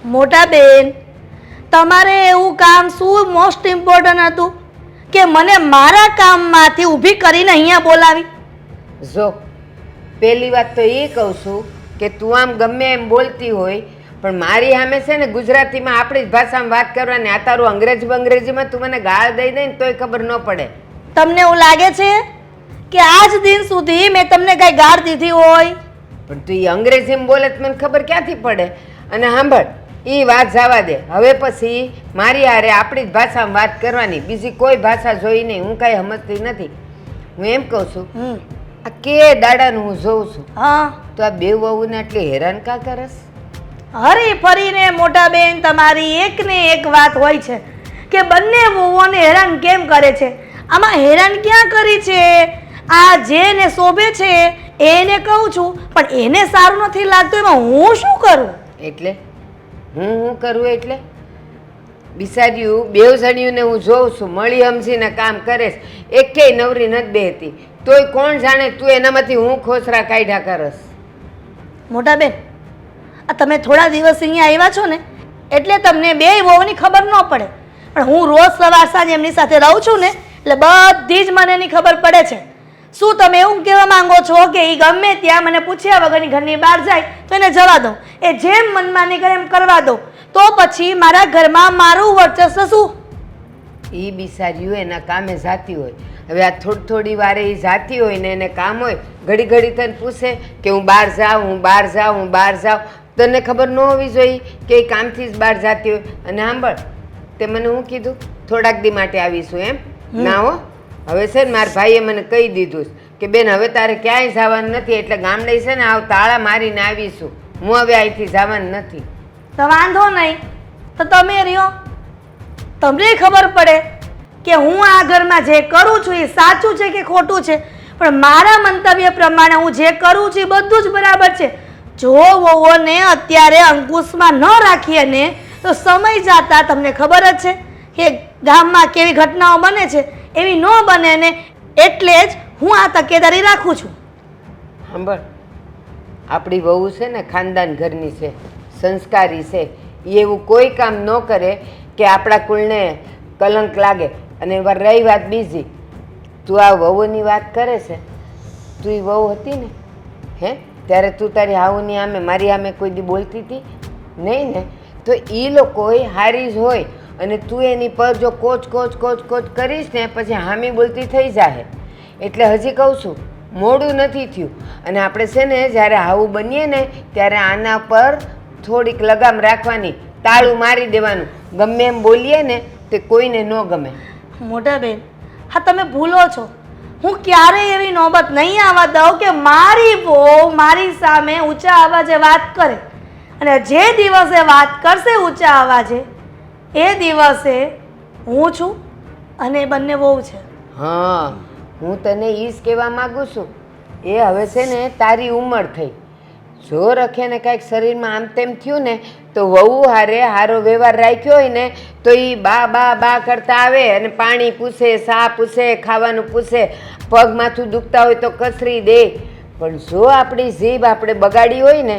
મોટા બેન, તમારે એવું કામ શું મોસ્ટ ઇમ્પોર્ટન્ટ હતું કે મને મારા કામમાંથી ઊભી કરીને અહીંયા બોલાવી? જો પહેલી વાત તો એ કહું છું કે તું આમ ગમે એમ બોલતી હોય પણ મારી સામે છે ને ગુજરાતીમાં આપણી જ ભાષામાં વાત કરવાની. આ તારું અંગ્રેજીમાં તું મને ગાળ દઈ દે ને તોય ખબર ન પડે. તમને એવું લાગે છે કે આજ દિન સુધી મેં તમને કઈ ગાળ દીધી હોય? પણ તું એ અંગ્રેજીમાં બોલે તો મને ખબર ક્યાંથી પડે? અને સાંભળ, એ વાત જવા દે. હવે પછી મારી હારે આપણી જ ભાષામાં વાત કરવાની, બીજી કોઈ ભાષા જોઈ નહીં. હું કાંઈ સમજતી નથી. હું એમ કહું છું, આ કે દાડાનું હું જોઉં છું, હા, તો આ બે વહુને આટલી હેરાન કા કરસ? હરી ફરીને મોટા બેન તમારી એક ને એક વાત હોય છે કે બંને વહુઓને હેરાન કેમ કરે છે. આમાં હેરાન ક્યાં કરી છે? આ જેને શોભે છે એને કહું છું, પણ એને સારું નથી લાગતું, એમાં હું શું કરું? એટલે હું કરું એટલે બિચાર્યું બેવ જણ્યુંને હું જોઉં છું મળી સમજીને કામ કરે છે. એકેય નવરી નથી બેહતી, તોય કોણ જાણે તું એનામાંથી હું ખોસરા કાઢ્યા કરસ. મોટા બેન, આ તમે થોડા દિવસ અહીંયા આવ્યા છો ને એટલે તમને બે વહુની ખબર ન પડે, પણ હું રોજ સવાર સાંજ એમની સાથે રહું છું ને એટલે બધી જ મને એની ખબર પડે છે. શું તમે એવું કહેવા માંગો છો કે એ ગમે ત્યાં મને પૂછ્યા વગરની ઘરની બહાર જાય તો એને જવા દો, એ જેમ મનમાં નીકળે એમ કરવા દો, તો પછી મારા ઘરમાં મારું વર્ચસ્વ શું? એ બિચાર્યું એના કામે જાતી હોય. હવે આ થોડી વારે એ જાતી હોય ને એને કામ હોય, ઘડી ઘડી તને પૂછે કે હું બહાર જાઉં. તને ખબર ન હોવી જોઈએ કે એ કામથી જ બહાર જાતી હોય. અને સાંભળ, તે મને શું કીધું? થોડાક દી માટે આવીશું એમ? ના હો, હવે છે ને મારા ભાઈએ મને કહી દીધું કે બેન હવે તારે ક્યાંય જવાનું નથી, એટલે ગામડે છે ને તાળા મારીને આવીશું. હું હવે અહીંથી જવાનું નથી. તો વાંધો નહીં, તો તમે રહ્યો, તમને ખબર પડે કે હું આ ઘરમાં જે કરું છું એ સાચું છે કે ખોટું છે, પણ મારા મંતવ્ય પ્રમાણે હું જે કરું છું એ બધું જ બરાબર છે. જો વહુઓને અત્યારે અંકુશમાં ન રાખીએ ને તો સમય જતા તમને ખબર જ છે કે ગામમાં કેવી ઘટનાઓ બને છે, એવી ન બને ને, એટલે જ હું આ તકેદારી રાખું છું. સાંભળ, આપણી વહુ છે ને ખાનદાન ઘરની છે, સંસ્કારી છે. એ એવું કોઈ કામ ન કરે કે આપણા કુળને કલંક લાગે. અને રહી વાત બીજી, તું આ વહુની વાત કરે છે, તું એ વહુ હતી ને ત્યારે તું તારી હાઉની સામે મારી સામે કોઈ દી બોલતી હતી નહીં ને? તો એ લોકોય હારી જ હોય, અને તું એની પર જો કોચ કરીશ ને પછી હામી બોલતી થઈ જાય. એટલે હજી કહું છું, મોડું નથી થયું. અને આપણે છે ને જ્યારે હાવું બનીએ ને ત્યારે આના પર થોડીક લગામ રાખવાની, તાળું મારી દેવાનું. ગમે એમ બોલીએ ને તે કોઈને ન ગમે. મોટા બેન, હા તમે ભૂલો છો. હું ક્યારેય એવી નોબત નહીં આવવા દઉં કે મારી બહુ મારી સામે ઊંચા અવાજે વાત કરે, અને જે દિવસે વાત કરશે ઊંચા અવાજે એ દિવસે હું છું અને બંને બહુ છે. હા, હું તને એ જ કહેવા માગું છું. એ હવે છે ને તારી ઉંમર થઈ, જો રખે ને કાંઈક શરીરમાં આમ તેમ થયું ને તો વહુ હારે હારો વ્યવહાર રાખ્યો હોય ને તો એ બા કરતા આવે અને પાણી પૂછે, સા પૂછે, ખાવાનું પૂછે, પગ માથું દુખતા હોય તો કસરી દે. પણ જો આપણી જીભ આપણે બગાડી હોય ને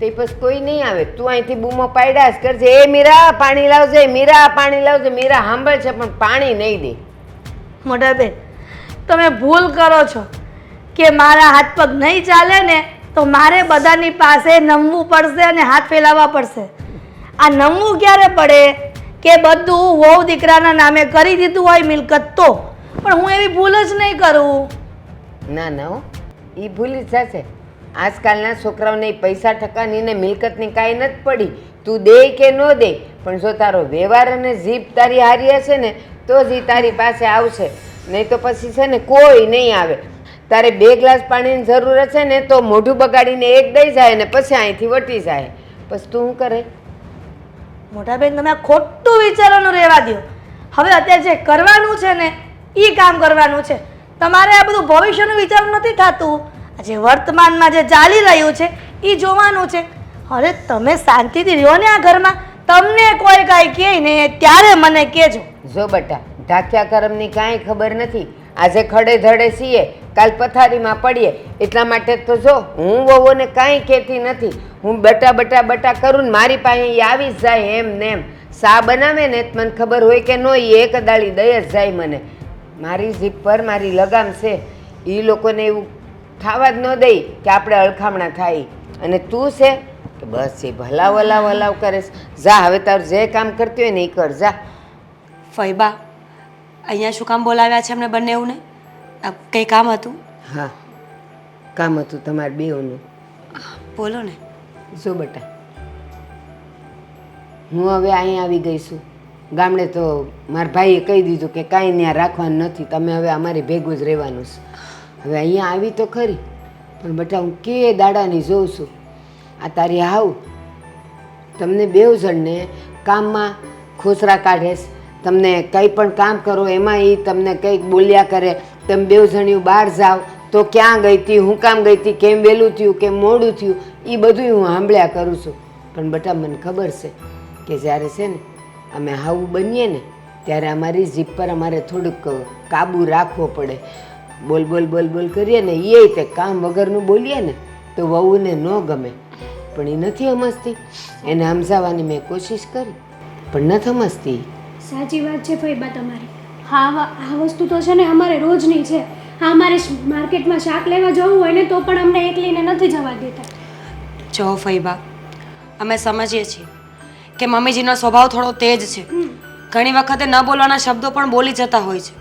તે પછી કોઈ નહીં આવે. તું અહીંથી બૂમો પાડ્યા જ કરજે, એ મીરા પાણી લાવજે, મીરા પાણી લાવજે. મીરા સાંભળ છે પણ પાણી નહીં દે. મોટા બેન, તમે ભૂલ કરો છો કે મારા હાથ પગ નહીં ચાલે ને તો મારે બધાની પાસે નમવું પડશે અને હાથ ફેલાવવા પડશે. આ નમવું ક્યારે પડે કે બધું વહુ દીકરાના નામે કરી દીધું હોય મિલકત તો, પણ હું એવી ભૂલ જ નહીં કરું. ના હો, એ ભૂલી જ જશે. આજકાલના છોકરાઓને પૈસા ટકાની ને મિલકતની કાંઈ નથી પડી. તું દે કે ન દે, પણ જો તારો વ્યવહાર અને જીભ તારી હારી હશે ને તો જ એ તારી પાસે આવશે, નહીં તો પછી છે ને કોઈ નહીં આવે. તારે 2 ગ્લાસ પાણીની જરૂર હશે ને તો મોઢું બગાડીને એક દઈ જાય ને પછી અહીંથી વટી જાય. પછી તું શું કરે? મોટા બેન, તમે આ ખોટું વિચારવાનું રહેવા દો. હવે અત્યારે જે કરવાનું છે ને એ કામ કરવાનું છે. તમારે આ બધું ભવિષ્યનું વિચારવું નથી થતું. જે વર્તમાનમાં જે ચાલી રહ્યું છે એ જોવાનું છે. અરે તમે શાંતિથી રહ્યો ને આ ઘરમાં. તમને કોઈ કાંઈ કહે ને ત્યારે મને કહેજો. જો બટા, ઢાક્યા કરમની કાંઈ ખબર નથી. આજે ખડે ધડે છીએ કાલ પથારીમાં પડીએ. એટલા માટે તો જો હું વહુને કાંઈ કહેતી નથી. હું બટા બટા બટા કરું ને મારી પાસે ઈ આવી જ જાય એમ ને એમ. સા બનાવે ને તો મને ખબર હોય કે ન એ એક દાળી દઈ જ જાય મને. મારી જીભ પર મારી લગામ છે. એ લોકોને એવું થવા જ ન દઈ કે આપણે અળખામણા થાય. અને તું છે કે બસ એ ભલાવ હલાવ હલાવ કરે છે. જા હવે તારું જે કામ કરતી હોય ને એ કર જા. ફઈબા અહીંયા શું કામ બોલાવ્યા છે અમને બંનેઓને? કંઈ કામ હતું? હા, કામ હતું તમારે બેઉનું. બોલો ને. જો બેટા, હું હવે અહીં આવી ગઈ છું. ગામડે તો મારા ભાઈએ કહી દીધું કે કાંઈ ત્યાં રાખવાનું નથી, તમે હવે અમારી ભેગું જ રહેવાનું છે. હવે અહીંયા આવી તો ખરી, પણ બેટા હું કે દાડાની જોઉં છું આ તારી હાવ તમને બેઉ જણને કામમાં ખોસરા કાઢે છે. તમને કંઈ પણ કામ કરો એમાં એ તમને કંઈક બોલ્યા કરે. તમે બેઉ જણિયું બહાર જાઓ તો ક્યાં ગઈ હતી, હું કામ ગઈ હતી, કેમ વહેલું થયું, કેમ મોડું થયું, એ બધું હું સાંભળ્યા કરું છું. પણ બેટા મને ખબર છે કે જ્યારે છે ને અમે હાવું બનીએ ને ત્યારે અમારી જીભ પર અમારે થોડુંક કાબુ રાખવો પડે. બોલ બોલ બોલ બોલ કરીએ ને એ તે કામ વગરનું બોલીએ ને તો વહુને ન ગમે. પણ એ નથી સમજતી. એને સમજાવવાની મેં કોશિશ કરી પણ નથી સમજતી. સાચી વાત છે ફઈબા તમારી. હા, આ વસ્તુ તો છે ને અમારે રોજની છે. હા, અમારે માર્કેટમાં શાક લેવા જવું હોય ને તો પણ અમને એકલીને નથી જવા દેતા. જો ફઈબા, અમે સમજીએ છીએ કે મમ્મીજીનો સ્વભાવ થોડો તેજ છે. ઘણી વખતે ન બોલવાના શબ્દો પણ બોલી જતા હોય છે.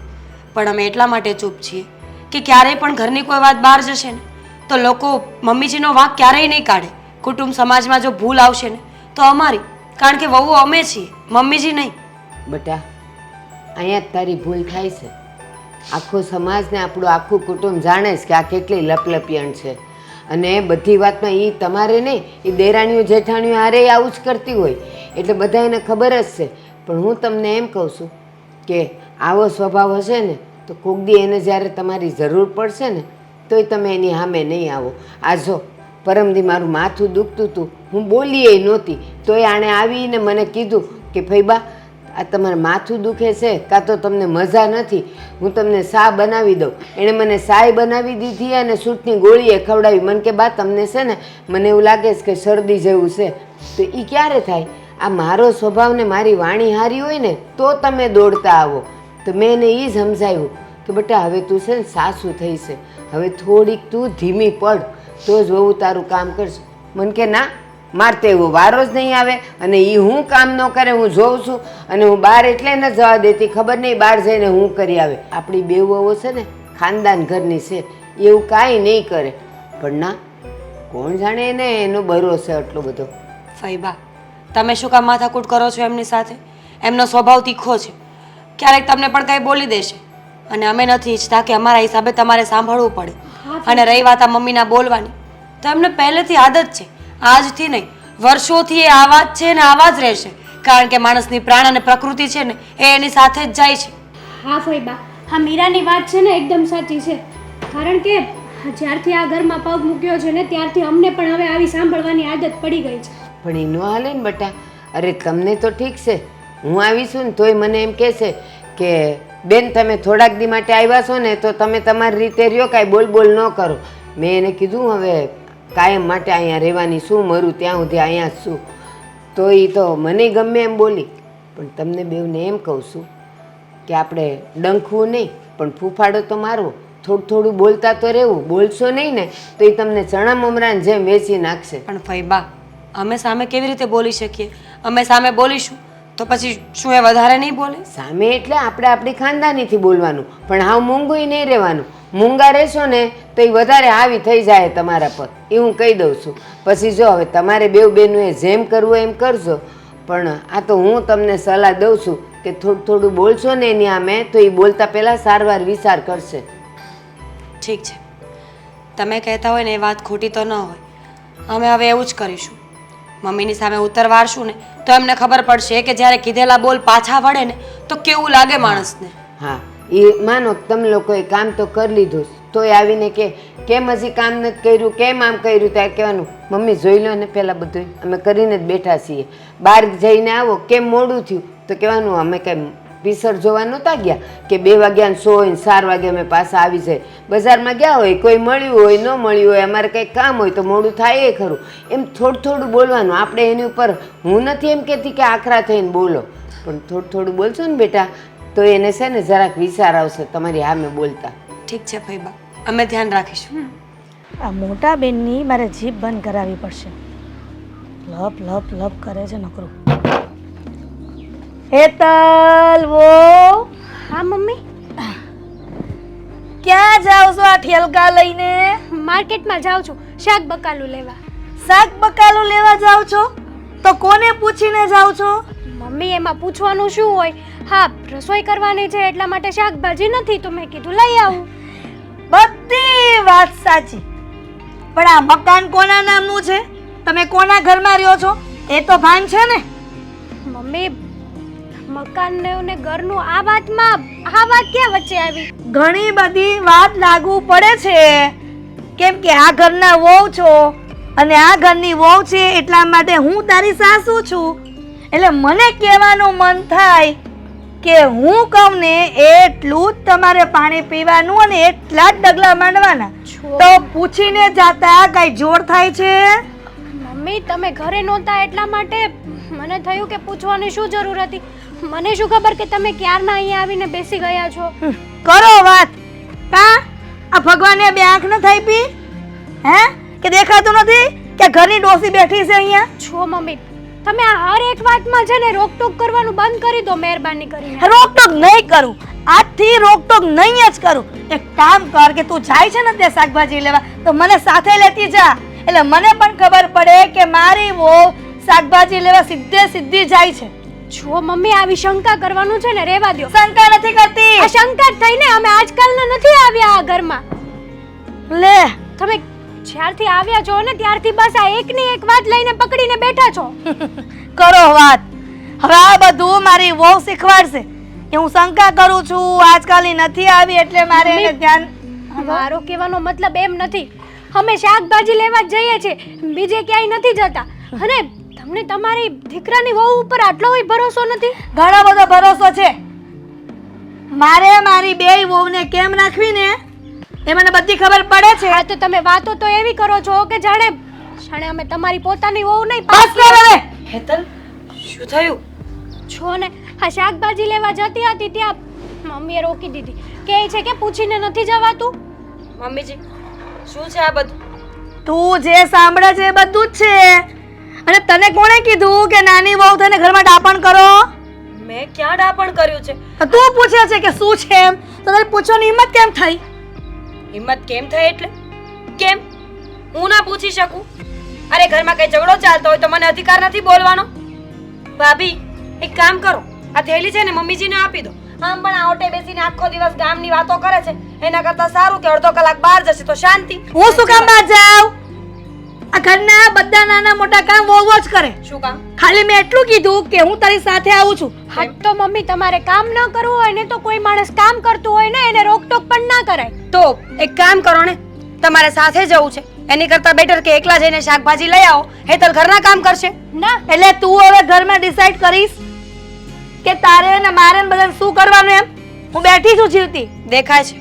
પણ અમે એટલા માટે ચૂપ છીએ કે ક્યારેય પણ ઘરની કોઈ વાત બહાર જશે ને તો લોકો મમ્મીજીનો વાંક ક્યારેય નહીં કાઢે. કુટુંબ સમાજમાં જો ભૂલ આવશે ને તો અમારી, કારણ કે વહુ અમે છીએ, મમ્મીજી નહીં. બેટા, અહીંયા જ તારી ભૂલ થાય છે. આખો સમાજ ને આપણું આખું કુટુંબ જાણે છે કે આ કેટલી લપલપિયણ છે. અને બધી વાતમાં એ તમારે નહીં, એ દેરાણીઓ જેઠાણીઓ હારે આવું જ કરતી હોય એટલે બધા એને ખબર જ છે. પણ હું તમને એમ કહું છું કે આવો સ્વભાવ હશે ને તો કોક દી એને જ્યારે તમારી જરૂર પડશે ને તોય તમે એની સામે નહીં આવો. આ જો પરમદી મારું માથું દુખતું હતું, હું બોલીએ નહોતી તોય આણે આવીને મને કીધું કે ફઈબા આ તમારે માથું દુખે છે કાં તો તમને મજા નથી, હું તમને સા બનાવી દઉં. એણે મને સાય બનાવી દીધી અને સૂટની ગોળીએ ખવડાવી. મને કે બા તમને છે ને મને એવું લાગે છે કે શરદી જેવું છે. તો એ ક્યારે થાય? આ મારો સ્વભાવ ને મારી વાણી હારી હોય ને તો તમે દોડતા આવો. તો મેં એને એ સમજાવ્યું કે બેટા હવે તું છે ને સાસુ થઈ છે, હવે થોડીક તું ધીમી પડ તો જ વહુ તારું કામ કરશે. મને કે ના, મારે તો એવો વારો જ નહીં આવે અને એ હું કામ ન કરે હું જોઉં છું અને હું બહાર એટલે ન જવા દેતી. ખબર નહીં બહાર જઈને હું કરી આવે. આપણી બે વહુઓ છે ને ખાનદાન ઘરની છે, એવું કાંઈ નહીં કરે. પણ ના, કોણ જાણે એને એનો ભરોસો આટલો બધો. ફઈબા, તમે શું કામ માથાકૂટ કરો છો એમની સાથે? એમનો સ્વભાવ તીખો છે, ક્યારેક તમને પણ કંઈ બોલી દેશે. અને અમે નથી ઈચ્છતા કે અમારા હિસાબે તમારે સાંભળવું પડે. અને રહી વાત આ મમ્મીના બોલવાની, તો એમને પહેલેથી આદત છે, આજથી નહીં વર્ષોથી એ આવા જ છે ને આવા જ રહેશે. કારણ કે માણસની પ્રાણ અને પ્રકૃતિ છે ને એ એની સાથે જ જાય છે. હા ફઈબા, હા મીરાની વાત છે ને એકદમ સાચી છે. કારણ કે જ્યારથી આ ઘરમાં પગ મૂક્યો છે ને ત્યારથી અમને પણ હવે આવી સાંભળવાની આદત પડી ગઈ છે. પણ એ ન હાલે ને બેટા. અરે તમને તો ઠીક છે, હું આવીશું ને તોય મને એમ કહેશે કે બેન તમે થોડાક દી માટે આવ્યા છો ને તો તમે તમારી રીતે રહ્યો, કાંઈ બોલ બોલ ન કરો. મેં એને કીધું હવે કાયમ માટે અહીંયા રહેવાની શું, મરું ત્યાં સુધી અહીંયા જ છું. તો એ તો મને ગમે એમ બોલી. પણ તમને બેઉને એમ કહું છું કે આપણે ડંખવું નહીં પણ ફૂફાડો તો મારવો. થોડું થોડું બોલતા તો રહેવું. બોલશો નહીં ને તો એ તમને ચણા મમરાને જેમ વેચી નાખશે. પણ ફઈબા, અમે સામે કેવી રીતે બોલી શકીએ? અમે સામે બોલીશું તો પછી શું એ વધારે નહીં બોલે? સામે એટલે આપણે આપણી ખાનદાનીથી બોલવાનું, પણ હાવ મૂંગું નહીં રહેવાનું. મૂંગા રહેશો ને તો એ વધારે હાવી થઈ જાય તમારા પર, એ હું કહી દઉં છું. પછી જો હવે તમારે બેઉ બહેનોએ જેમ કરવું એમ કરજો. પણ આ તો હું તમને સલાહ દઉં છું કે થોડું થોડું બોલશો ને એની આમે તો એ બોલતા પહેલાં સારવાર વિચાર કરશે. ઠીક છે, તમે કહેતા હોય ને એ વાત ખોટી તો ન હોય. અમે હવે એવું જ કરીશું. મમ્મીની સામે ઉત્તર વાળશું ને તો એમને ખબર પડશે કે જ્યારે કીધેલા બોલ પાછા વળે ને તો કેવું લાગે માણસને. હા, એ માનો તમે લોકોએ કામ તો કરી લીધું તોય આવીને કે કેમ હજી કામ નથી કર્યું, કેમ આમ કર્યું, ત્યાં કહેવાનું મમ્મી જોઈ લો ને પહેલાં બધું અમે કરીને જ બેઠા છીએ. બહાર જઈને આવો કેમ મોડું થયું તો કહેવાનું અમે કંઈ પીસર જોવા નહોતા ગયા કે 2 વાગ્યાનો શો હોય ને 4 વાગે અમે પાછા આવી જાય. બજારમાં ગયા હોય, કોઈ મળ્યું હોય ન મળ્યું હોય, અમારે કંઈક કામ હોય તો મોડું થાય એ ખરું. એમ થોડું થોડું બોલવાનું. આપણે એની ઉપર હું નથી એમ કહેતી કે આખરા થઈને બોલો, પણ થોડું થોડું બોલશો ને બેટા તો એને છે ને જરાક વિચાર આવશે તમારી સામે બોલતા. ઠીક છે ફઈબા, અમે ધ્યાન રાખીશું. આ મોટા બેનની મારે જીભ બંધ કરાવવી પડશે. લપ લપ લપ કરે છે નકરું. હેતલ વો હા મમ્મી, ક્યાં જાવ છો આ ઠેલકા લઈને? માર્કેટમાં જાઉં છું શાક બકાલું લેવા. શાક બકાલું લેવા જાવ છો તો કોને પૂછીને જાવ છો? મમ્મી એમાં પૂછવાનું શું હોય? હા, રસોઈ કરવાની છે એટલા માટે શાકભાજી નથી તો મેં કીધું લઈ આવું. બધી વાત સાચી, પણ આ મકાન કોના નામનું છે? તમે કોના ઘરમાં રહ્યો છો એ તો ભાન છે ને? મમ્મી, મકાન ને ઘરનું આ વાત ક્યાં વચ્ચે આવી? ઘણી બધી વાત લાગુ પડે છે, કેમ કે આ ઘરના વહુ છો અને આ ઘરની વહુ છે એટલા માટે હું તારી સાસુ છું. એટલે મને કહેવાનું મન થાય કે હું કહું ને એટલું જ તમારે પાણી પીવાનું અને એટલા જ ડગલા માંડવાના. તો પૂછીને જાતા કઈ જોર થાય છે? મમ્મી, તમે ઘરે નહોતા એટલા માટે મને થયું કે પૂછવાની શું જરૂર હતી. મને શું ખબર કે તમે ક્યારના અહીંયા આવીને બેસી ગયા છો. કરો વાત. કા આ ભગવાને બે આંખ ન થઈ પી? હે કે દેખાતું નથી કે ઘરની ડોસી બેઠી છે અહીંયા? છો મમ્મી, તમે આ હર એક વાતમાં છે ને રોકટોક કરવાનું બંધ કરી દો મહેરબાની કરીને. રોકટોક નહીં કરું, આજથી રોકટોક નહીં જ કરું. એક કામ કર કે તું જાય છે ને તે શાકભાજી લેવા તો મને સાથે લેતી જા, એટલે મને પણ ખબર પડે કે મારી વહુ શાકભાજી લેવા સીધે સીધી જાય છે. જો મમ્મી, આવી શંકા કરવાનું છે ને રહેવા દો. શંકા નથી કરતી. આ શંકા જ થઈને અમે આજકાલના નથી આવ્યા આ ઘરમાં. લે તમે જ્યારથી આવ્યા છો ને ત્યારથી બસ આ એકની એક વાત લઈને પકડીને બેઠા છો. કરો વાત. હવે આ બધું મારી વહુ શીખવાડશે કે હું શંકા કરું છું, આજકાલની નથી આવી એટલે મારે એને ધ્યાન. મારો કહેવાનો મતલબ એમ નથી. અમે શાકભાજી લેવા જ જઈએ છીએ, બીજે ક્યાંય નથી જતા. અને તમને તમારી દીકરાની વહુ ઉપર આટલો હોય ભરોસો નથી? ઘણો બધો ભરોસો છે. મારે મારી બેય વહુને કેમ રાખવી ને એ મને બધી ખબર પડે છે. હા, તો તમે વાતો તો એવી કરો છો કે જાણે અમે તમારી પોતાની વહુ નહીં. બસ કર હવે. હેતલ, શું થયું? છો ને, આ શાકભાજી લેવા જતી હતી ત્યાં મમ્મીએ રોકી દીધી. કહે છે કે પૂછીને નથી જવાતું. મમ્મીજી, શું છે આ બધું? તું જે સાંભળે છે એ બધું જ છે. અને તને કોણે કીધું કે નાની વહુ થઈને ઘરમાં ડાપણ કરો? મેં ક્યાં ડાપણ કર્યું છે? તો તું પૂછે છે કે શું છે એમ, તો તારે પૂછવાની હિંમત કેમ થઈ? હિંમત કેમ થઈ એટલે? કેમ હું ના પૂછી શકું? અરે ઘરમાં કઈ ઝઘડો ચાલતો હોય તો મને અધિકાર નથી બોલવાનો? ભાભી, એક કામ કરો, આ થેલી છે ને મમ્મીજીને આપી દો. આમ પણ આ ઓટે બેસીને આખો દિવસ ગામની વાતો કરે છે, એના કરતા સારું કે અડધો કલાક બહાર જશે તો શાંતિ. હું શું કામ બહાર જાઉં? આ ઘરના બધા નાના મોટા કામ વહુ જ કરે. શું કામ? ખાલી મેં એટલું કીધું કે હું તારી સાથે આવું છું. હા, તો મમ્મી તમારે કામ ન કરવું હોય ને તો કોઈ માણસ કામ કરતું હોય ને એને રોકટોક પણ ના કરાય. તો એક કામ કરો ને, તમારે સાથે જવું છે એની કરતા બેટર કે એકલા જઈને શાકભાજી લઈ આવો. હેતલ ઘરના કામ કરશે. ના, એટલે તું હવે ઘરમાં ડિસાઈડ કરીશ કે તારે ને મારે ને બધાને શું કરવાનું એમ? હું બેઠી છું જીવતી. દેખાય છે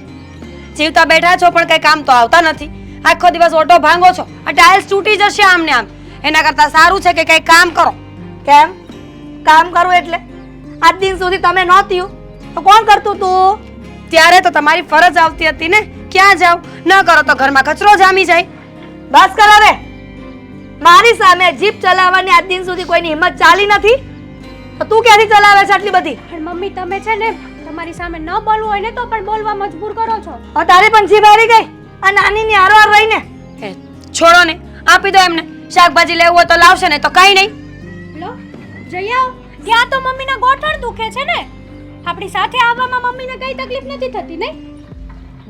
જીવતા બેઠા છો પણ કઈ કામ તો આવતા નથી. આખો દિવસ ઓટો ભાંગો છો, આ ટાઇલ્સ તૂટી જશે આમ ને આમ. એના કરતા સારું છે કે કઈ કામ કરો. કેમ કામ કરું એટલે? આજ દિન સુધી તમે નહોતી તો કોણ કરતું તું? ત્યારે તો તમારી ફરજ આવતી હતી ને. ક્યાં જાવ? ન કરો તો ઘરમાં કચરો જામી જાય. બસ કર હવે. મારી સામે જીપ ચલાવવાની આજ દિન સુધી કોઈની હિંમત ચાલી નથી, તો તું ક્યાંથી ચલાવે છે આટલી બધી? પણ મમ્મી તમે છે ને તમારી સામે ન બોલવું હોય ને તો પણ બોલવા મજબૂર કરો છો. હવે તારી પણ જીભ હારી ગઈ આ નાનીની હારોહાર રહીને. છોડો ને, આપી દો એમને. શાકભાજી લેવું હોય તો લાવશે ને તો કઈ નહીં. લો, જઈ આવ. ત્યાં તો મમ્મીના ગોઠણ દુખે છે ને. આપણી સાથે આવવામાં મમ્મીને કઈ તકલીફ નથી થતી નહીં?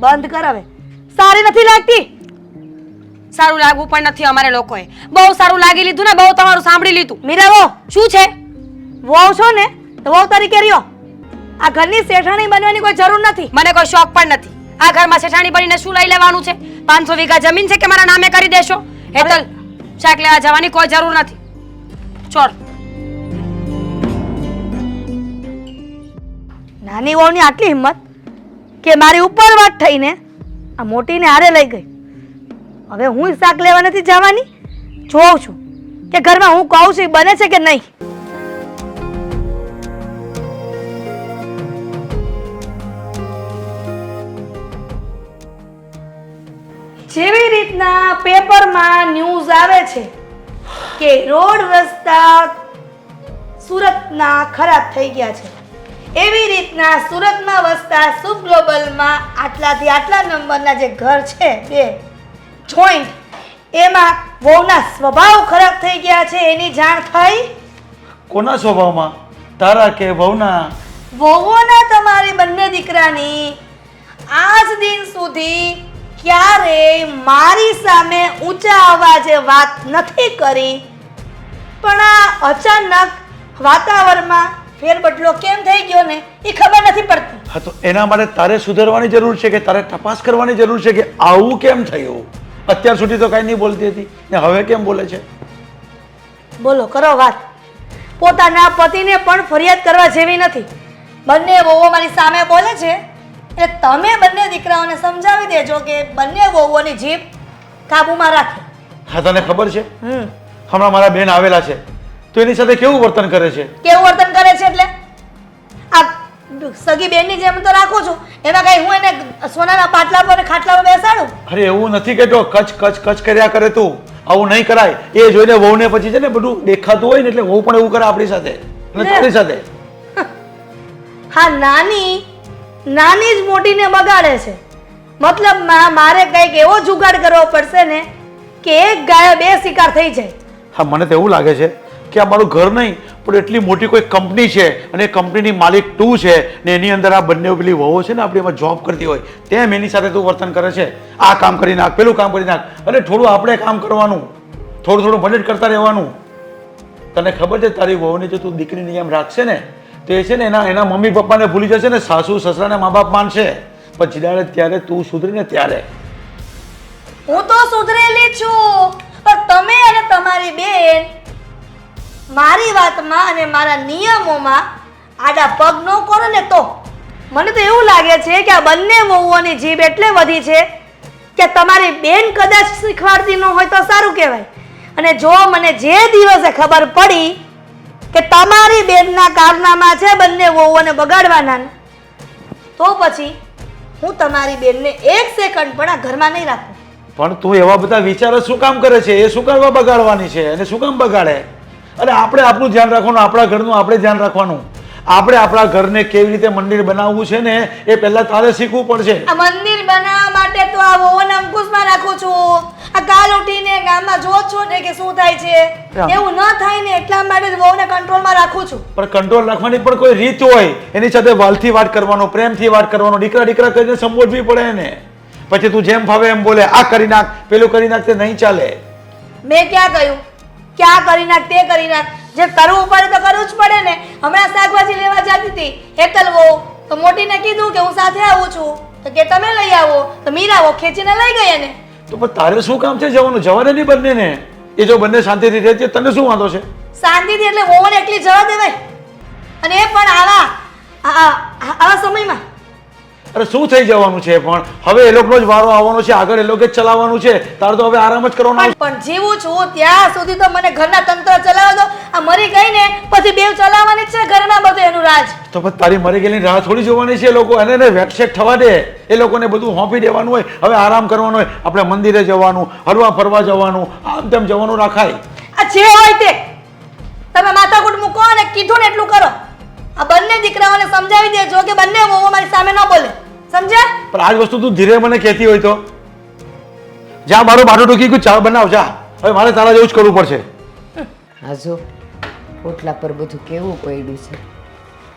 બંધ કર હવે. સારી નથી લાગતી. સારું લાગવું પણ નથી અમારે લોકોએ. બહુ સારું લાગી લીધું ને, બહુ તમારું સાંભળી લીધું. મીરા વહુ શું છે? વહુ છો ને તો વહુ તરીકે રહ્યો. આ ઘરની શેઠાણી બનવાની કોઈ જરૂર નથી. મને કોઈ શોખ પણ નથી. આ ઘરમાં શેઠાણી બનીને શું લઈ લેવાનું છે? 500 વીઘા જમીન છે કે મારા નામે કરી દેશો? હેતલ, શાક લેવા જવાની કોઈ જરૂર નથી. છોડ. નાની વહુની આટલી હિંમત કે મારી ઉપર વાત થઈને આ મોટીને હારે લઈ ગઈ. હવે હું શાક લેવા નથી જવાની, જોઉં છું કે ઘરમાં હું કહું છું એ બને છે કે નહીં. જેવી રીતના પેપરમાં ન્યૂઝ આવે છે કે રોડ રસ્તા સુરતના ખરાબ થઈ ગયા છે, એવી રીતના સુરતમાં વસતા શુભ ગ્લોબલમાં આટલાથી આટલા નંબરના જે ઘર છે બે જોઈન્ટ, એમાં વહુના સ્વભાવ ખરાબ થઈ ગયા છે એની જાણ થઈ. કોના સ્વભાવમાં, તારા કે વહુના? વહુના, તમારી બંને દીકરાની. આજ દિન સુધી ક્યારેય મારી સામે ઊંચા અવાજે વાત નથી કરી, પણ આ અચાનક વાતાવરણમાં ફેરબદલો કેમ થઈ ગયો ને એ ખબર નથી પડતી. હા, તો એના માટે તારે સુધારવાની જરૂર છે કે તારે તપાસ કરવાની જરૂર છે કે આવું કેમ થયું. અત્યાર સુધી તો કાંઈ નહીં બોલતી હતી ને હવે કેમ બોલે છે? બોલો, કરો વાત. પોતાના પતિને પણ ફરિયાદ કરવા જેવી નથી. બંને વહુઓ મારી સામે બોલે છે એટલે તમે બંને દીકરાઓને સમજાવી દેજો કે બંને વહુઓની જીભ કાબુમાં રાખે. હા, તને ખબર છે હમણાં મારા બેન આવેલા છે તો એની સાથે કેવું વર્તન કરે છે? કેવું વર્તન કરે છે એટલે આ સગી બેનની જેમ તો રાખું છું, એમાં કઈ હું એને સોનાના પાટલા પર ખાટલા પર બેસાડું? અરે એવું નથી કેતો, કચ કચ કચ કર્યા કરે તું. આવું નહીં કરાય. એ જોઈને વહુને પછી છે ને બધું દેખાતું હોય ને એટલે વહુ પણ એવું કરે આપણી સાથે અને તારી સાથે. હા, નાની જ મોટીને બગાડે છે. મતલબ મારે કંઈક એવો જુગાડ કરવો પડશે ને કે એક ગાય બે શિકાર થઈ જાય. હા, મને તો એવું લાગે છે કે આ મારું ઘર નહીં પણ એટલી મોટી કોઈ કંપની છે અને એ કંપનીની માલિક તું છે ને એની અંદર આ બંને પેલી વહુઓ છે ને આપણી એમાં જોબ કરતી હોય તેમ એની સાથે તું વર્તન કરે છે. આ કામ કરી નાખ, પેલું કામ કરી નાખ. અને થોડું આપણે કામ કરવાનું, થોડું બજેટ કરતા રહેવાનું. તને ખબર છે તારી વહુને જો તું દીકરીની જેમ રાખશે ને તો એ છે ને એના મમ્મી પપ્પાને ભૂલી જશે ને, સાસુ સસરાને મા બાપ માનશે. પણ જ્યારે ત્યારે તું સુધરીને ત્યારે. હું તો સુધરેલી છું, પણ તમે અને તમારી બેન મારી વાતમાં અને મારા નિયમોમાં આડા પગ ન કરો ને તો મને તો એવું લાગે છે કે આ બંને વહુઓની જીભ એટલે વધી છે કે તમારી બેન કદાચ શીખવાડતી ન હોય તો સારું કહેવાય. અને જો મને જે દિવસે ખબર પડી કે તમારી બેનના કારનામા છે બંને વહુઓને બગાડવાના, તો પછી હું તમારી બેનને એક સેકન્ડ પણ આ ઘરમાં નહીં રાખું. પણ તું એવા બધા વિચારો શું કામ કરે છે? એ શું કરવા બગાડવાની છે અને શું કામ બગાડે? અરે આપણે આપણું ધ્યાન રાખવાનું, આપણા ઘરનું આપણે ધ્યાન રાખવાનું. આપણે આપણા ઘરને કેવી રીતે મંદિર બનાવવું છે ને એ પહેલા તારે શીખવું પડશે. આ મંદિર બનાવવા માટે તો આ વહુને અંકુશમાં રાખું છું. આ કાલ ઉઠીને ગામમાં જોત છો ને કે શું થાય છે, એવું ન થાય ને એટલા માટે જ વહુને કંટ્રોલમાં રાખું છું. પણ કંટ્રોલ રાખવાની પણ કોઈ રીત હોય. એની સાથે વાલથી વાત કરવાનો, પ્રેમથી વાત કરવાનો, દીકરા કરીને સંબોધવી પડે ને. પછી તું જેમ ફાવે એમ બોલે, આ કરી નાખ, પેલું કરી નાખ, તે નહીં ચાલે. મેં ક્યાં કહ્યું ક્યાં કરી નાખ તે કરી નાખ? જે કરવું પડે તો કરવું જ પડે ને. હમણાં શાકભાજી લેવા જતી હતી હેતલ વહુ, તો મોટીને કીધું કે હું સાથે આવું છું, તો કે તમે લઈ આવો, તો મીરા વહુ ખેંચીને લઈ ગઈ એને. તો પણ તારે શું કામ છે જવાનું? જવાને નહીં બંનેને. એ જો બંને શાંતિથી રહે છે તને શું વાંધો છે? શાંતિથી એટલે વહુને એકલી જવા દેવાય? અને એ પણ આવા સમયમાં? અરે શું થઈ જવાનું છે? પણ હવે એ લોકોનો જ વારો આવવાનો છે, આગળ એ લોકો જ ચલાવવાનું છે. તારે તો હવે આરામ જ કરવાનો. પણ જીવું છું ત્યાં સુધી તો મને ઘરના તંત્ર ચલાવવા દો. આ મરી ગઈ ને પછી બેવ ચલાવવાની જ છે ઘરના બધું એનું રાજ. તો પછી તારી મરી ગયેલી રાહ થોડી જોવાની છે. એ લોકો એને વેકશેક થવા દે. એ લોકોને બધું હોંપી દેવાનું હોય, હવે આરામ કરવાનો હોય. આપણે મંદિરે જવાનું, હરવા ફરવા જવાનું, આમ તેમ જવાનું રાખાય. આ જે હોય તે તમે માથાકૂટ મૂકો અને કીધું ને એટલું કરો. આ બંને દીકરાઓને સમજાવી દેજો કે બંને વહુઓ મારી સામે ન બોલે, સમજ્યા? પણ આજ વસ્તુ તું ધીરે મને કહેતી હોય તો જા, મારું બાટું ટૂંકી ગયું, ચા બનાવ જા. હવે મારે તારા જેવું જ કરવું પડશે. હાજો ઓટલા પર બધું કેવું પડ્યું છે,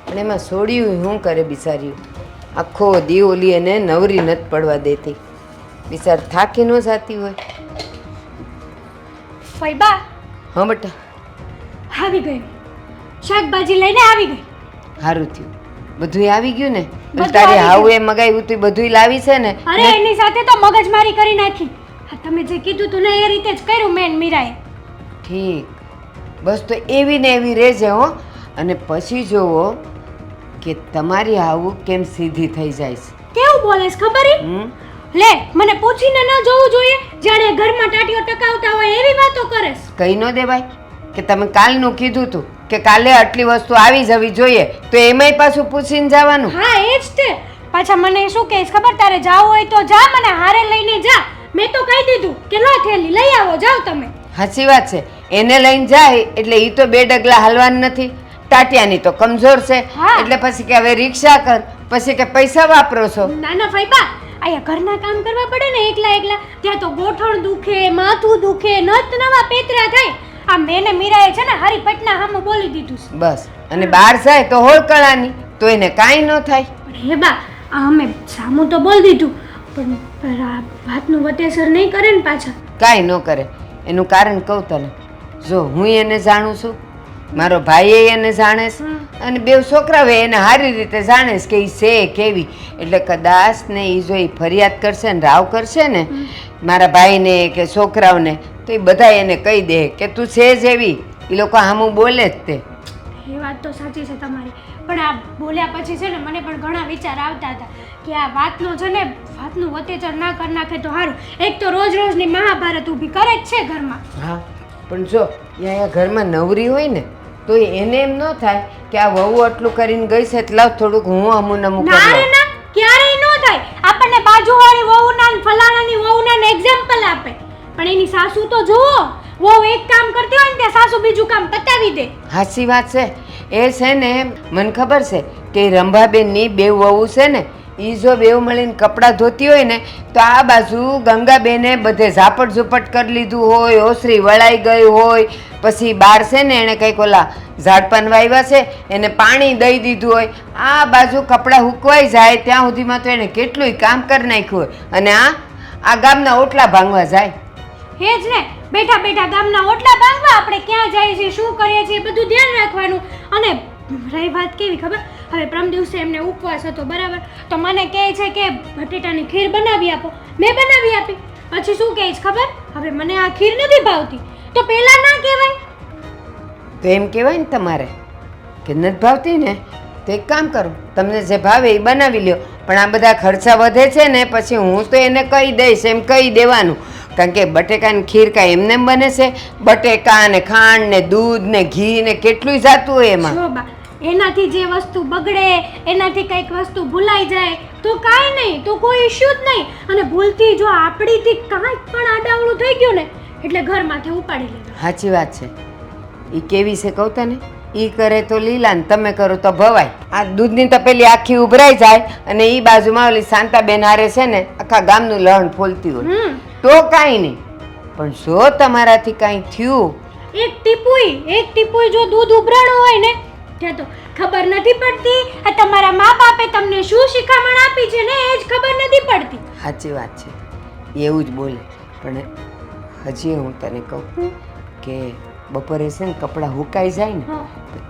અને એમાં સોડ્યું શું કરે બિચાર્યું? આખો દી ઓલી એને નવરી નથી પડવા દેતી. બિચાર થાકી ન જાતી હોય. ફઈબા હા બેટા, આવી ગઈ, શાકભાજી લઈને આવી ગઈ. સારું થયું, બધું આવી ગયું ને. બધું તારી આવી હાવ એ મગાવ્યું તું બધું લાવી છે ને. અરે એની સાથે તો મગજમારી કરી નાખી. હા, તમે જે કીધું તું ને એ રીતે જ કર્યું મેં મીરાએ. ઠીક, બસ તો એવી ને એવી રહેજે હો. અને પછી જોવો કે તમારી આવું કેમ સીધી થઈ જાય છે? કેવું બોલેસ ખબર હે? હમ? લે મને પૂછીને ન જોવું જોઈએ, જાણે ઘરમાં ટાટીઓ ટકાવતા હોય એવી વાતો કરેસ. કહી ન દેવાય કે તમે કાલનું કીધું તું કે કાલે આટલી વસ્તુ આવી જવી જોઈએ, તો એમાંય પાછું પૂછીને જવાનું. હા એ જ તે. પાછા મને શું કહેશ ખબર, તારે જાવું હોય તો જા, મને હારે લઈને જા. મેં તો કહી દીધું કે લો થેલી લઈ આવો, જાઓ તમે. સાચી વાત છે, એને લઈને જાય એટલે એ તો બે ડગલા હાલવાનું નથી. ટાટિયાની તો કમજોર છે, હા. એટલે પછી કે હવે રિક્ષા કર, પછી કે પૈસા વાપરો છો. નાના ફઈબા, અહીંયા ઘરના કામ કરવા પડે ને એકલા એકલા, ત્યાં તો ગોઠણ દુખે, માથું દુખે, નત નવા પેતરા થાય. આ મેને મીરાએ છે ને હારી પટના હામું બોલી દીધું છે. બસ, અને બહાર જાય તો હોળકળાની, તો એને કાંઈ ન થાય. પણ હે બા, આ અમે સામું તો બોલી દીધું, પણ આ વાતનું વતેસર નહીં કરે ને પાછા. કાંઈ ન કરે. એનું કારણ કહું તને. જો હું એને જાણું છું, મારો ભાઈ એને જાણે છે, અને બે છોકરાઓ એને સારી રીતે જાણે છે કે એ છે કેવી. એટલે કદાચ ને એ જો એ ફરિયાદ કરશે ને રાવ કરશે ને મારા ભાઈને કે છોકરાઓને, તો એ બધા એને કહી દે કે તું છે જ એવી. એ લોકો સામું બોલે જ તે. એ વાત તો સાચી છે તમારી, પણ આ બોલ્યા પછી છે ને મને પણ ઘણા વિચાર આવતા હતા કે આ વાતનો છે ને વાતનું વતેચર ના કરી નાખે તો સારું. એક તો રોજ રોજની મહાભારત ઊભી કરે જ છે ઘરમાં. હા, પણ જો એ અહીંયા ઘરમાં નવરી હોય ને તો એને એમ ન થાય કે આ વહુ આટલું કરીને ગઈ છે એટલે થોડુંક હું અમુન અમુક ના રે ના, ક્યારેય ન થાય. આપણને બાજુવાળી વહુના ને ફલાણાની વહુના ને એક્ઝામ્પલ આપે, પણ એની સાસુ તો જુઓ. વહુ એક કામ કરતી હોય ને ત્યાં સાસુ બીજું કામ પતાવી દે. સાચી વાત છે. એ છે ને મને ખબર છે કે રંભાબેનની બે વહુ છે ને, એ જો બેવ મળીને કપડાં ધોતી હોય ને તો આ બાજુ ગંગાબેને બધે ઝાપટ ઝૂપટ કરી લીધું હોય, ઓસરી વળાઈ ગઈ હોય, પછી બહાર છે ને એણે કંઈક ઓલા ઝાડપાન વાવ્યા છે એને પાણી દઈ દીધું હોય, આ બાજુ કપડાં હુકવાઈ જાય ત્યાં સુધીમાં તો એણે કેટલુંય કામ કરી નાખ્યું હોય, અને આ ગામના ઓટલા ભાંગવા જાય. હે જ ને, બેઠા બેઠા ગામના ઓટલા ભાંગવા, આપણે ક્યાં જઈએ છીએ, શું કરીએ છીએ, બધું ધ્યાન રાખવાનું. અને રહી વાત કેવી ખબર, હવે પ્રમ દિવસે એમને ઉપવાસ હતો બરાબર, તો મને કહે છે કે બટેટાની ખીર બનાવી આપો. મેં બનાવી આપી. પછી શું કહે છે ખબર, હવે મને આ ખીર નથી ભાવતી. તો પહેલા ના કહેવાય. તો એમ કહેવાય ને તમારે કે નથી ભાવતી ને, તો એક કામ કરો, તમને જે ભાવે એ બનાવી લ્યો, પણ આ બધા ખર્ચા વધે છે ને પછી હું તો એને કહી દઈશ, એમ કહી દેવાનું. કારણ કે બટેકાની ખીર કાંઈ એમને એમ બને છે? બટેકા ને ખાંડ ને દૂધ ને ઘી ને કેટલું જાતું હોય એમાં. જો બા, એનાથી જે વસ્તુ બગડે, એનાથી કંઈક વસ્તુ ભૂલાઈ જાય તો કાંઈ નહીં, તો કોઈ ઇશ્યુ જ નહીં. અને ભૂલથી જો આપણીથી કાંઈક પણ આડાવડું થઈ ગયું ને એટલે ઘરમાંથી ઉપાડી લેવું. સાચી વાત છે. એ કેવી છે કહું તને, એ કરે તો લીલા ને તમે કરો તો ભવાય. આ દૂધની તપેલી આખી ઉભરાઈ જાય અને એ બાજુમાં ઓલી શાંતાબેન હારે છે ને આખા ગામનું લહણ ફોલતી હોય તો કાંઈ નહીં. પણ જો તમારાથી કાંઈ થયું, એક ટીપુઈ જો દૂધ ઉભરાણું હોય ને ત્યાં તો ખબર નથી પડતી આ તમારા મા બાપે તમને શું શિખામણ આપી છે ને એ જ ખબર નથી પડતી. સાચી વાત છે, એવું જ બોલે. પણ હજી હું તને કહું કે બપોરે છે ને કપડાં હુકાઈ જાય ને,